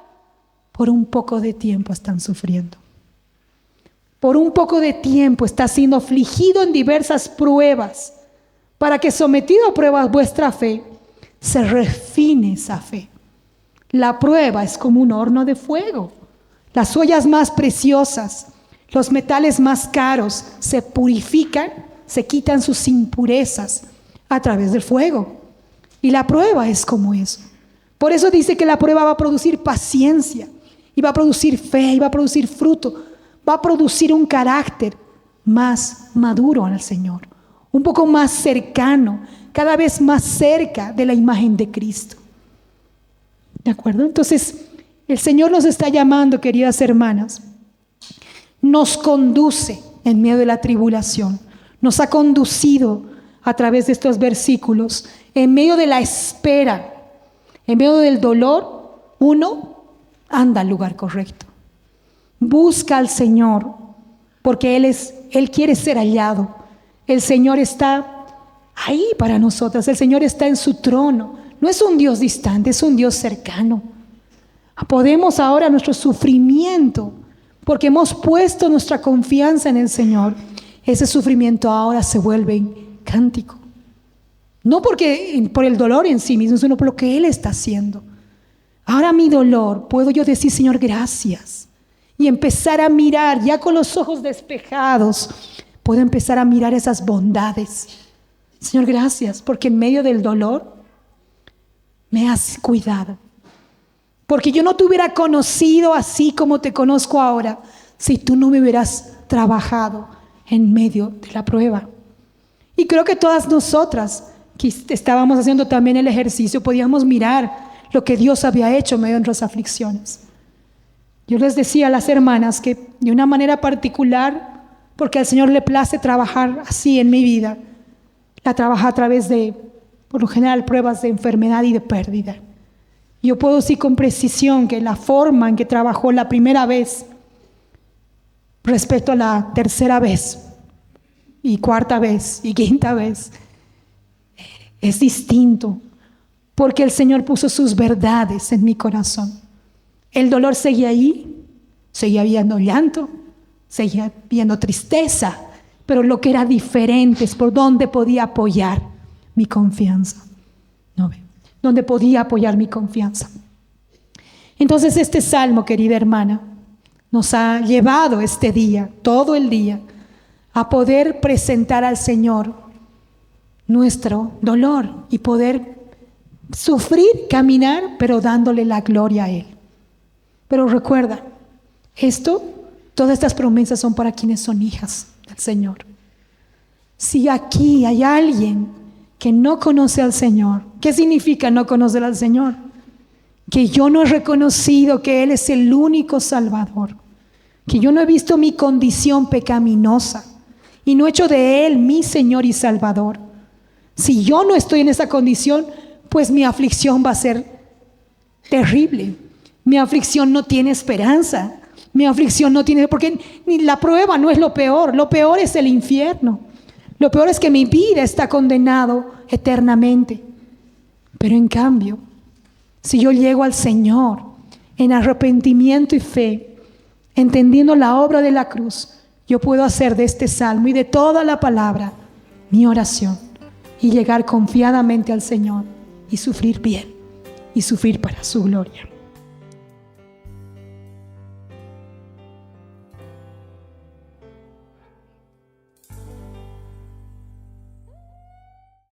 por un poco de tiempo están sufriendo. Por un poco de tiempo está siendo afligido en diversas pruebas, para que sometido a pruebas vuestra fe, se refine esa fe. La prueba es como un horno de fuego. Las joyas más preciosas, los metales más caros se purifican, se quitan sus impurezas a través del fuego. Y la prueba es como eso. Por eso dice que la prueba va a producir paciencia, y va a producir fe, y va a producir fruto, va a producir un carácter, más maduro al Señor, un poco más cercano, cada vez más cerca de la imagen de Cristo. ¿De acuerdo? Entonces, el Señor nos está llamando, queridas hermanas, nos conduce en medio de la tribulación, nos ha conducido a través de estos versículos, en medio de la espera, en medio del dolor. Uno, anda al lugar correcto, busca al Señor, porque Él quiere ser hallado. El Señor está ahí para nosotras, el Señor está en su trono. No es un Dios distante, es un Dios cercano. Podemos ahora nuestro sufrimiento, porque hemos puesto nuestra confianza en el Señor, ese sufrimiento ahora se vuelve cántico. No por el dolor en sí mismo, sino por lo que Él está haciendo. Ahora mi dolor, puedo yo decir, Señor, gracias. Y empezar a mirar, ya con los ojos despejados, puedo empezar a mirar esas bondades. Señor, gracias, porque en medio del dolor me has cuidado. Porque yo no te hubiera conocido así como te conozco ahora, si tú no me hubieras trabajado en medio de la prueba. Y creo que todas nosotras que estábamos haciendo también el ejercicio, podíamos mirar lo que Dios había hecho en medio de nuestras aflicciones. Yo les decía a las hermanas que de una manera particular, porque al Señor le place trabajar así en mi vida, la trabaja a través de, por lo general, pruebas de enfermedad y de pérdida. Yo puedo decir con precisión que la forma en que trabajó la primera vez respecto a la tercera vez y cuarta vez y quinta vez es distinto, porque el Señor puso sus verdades en mi corazón. El dolor seguía ahí, seguía habiendo llanto, seguía habiendo tristeza, pero lo que era diferente es por dónde podía apoyar mi confianza. ¿No ve? Donde podía apoyar mi confianza. Entonces este salmo, querida hermana, nos ha llevado este día, todo el día, a poder presentar al Señor nuestro dolor y poder sufrir, caminar, pero dándole la gloria a Él. Pero recuerda, todas estas promesas son para quienes son hijas del Señor. Si aquí hay alguien que no conoce al Señor, ¿qué significa no conocer al Señor? Que yo no he reconocido que Él es el único Salvador, que yo no he visto mi condición pecaminosa y no he hecho de Él mi Señor y Salvador. Si yo no estoy en esa condición, pues mi aflicción va a ser terrible. Mi aflicción no tiene esperanza. Mi aflicción no tiene, porque ni la prueba no es lo peor es el infierno. Lo peor es que mi vida está condenado eternamente. Pero en cambio, si yo llego al Señor en arrepentimiento y fe, entendiendo la obra de la cruz, yo puedo hacer de este salmo y de toda la palabra mi oración y llegar confiadamente al Señor y sufrir bien y sufrir para su gloria.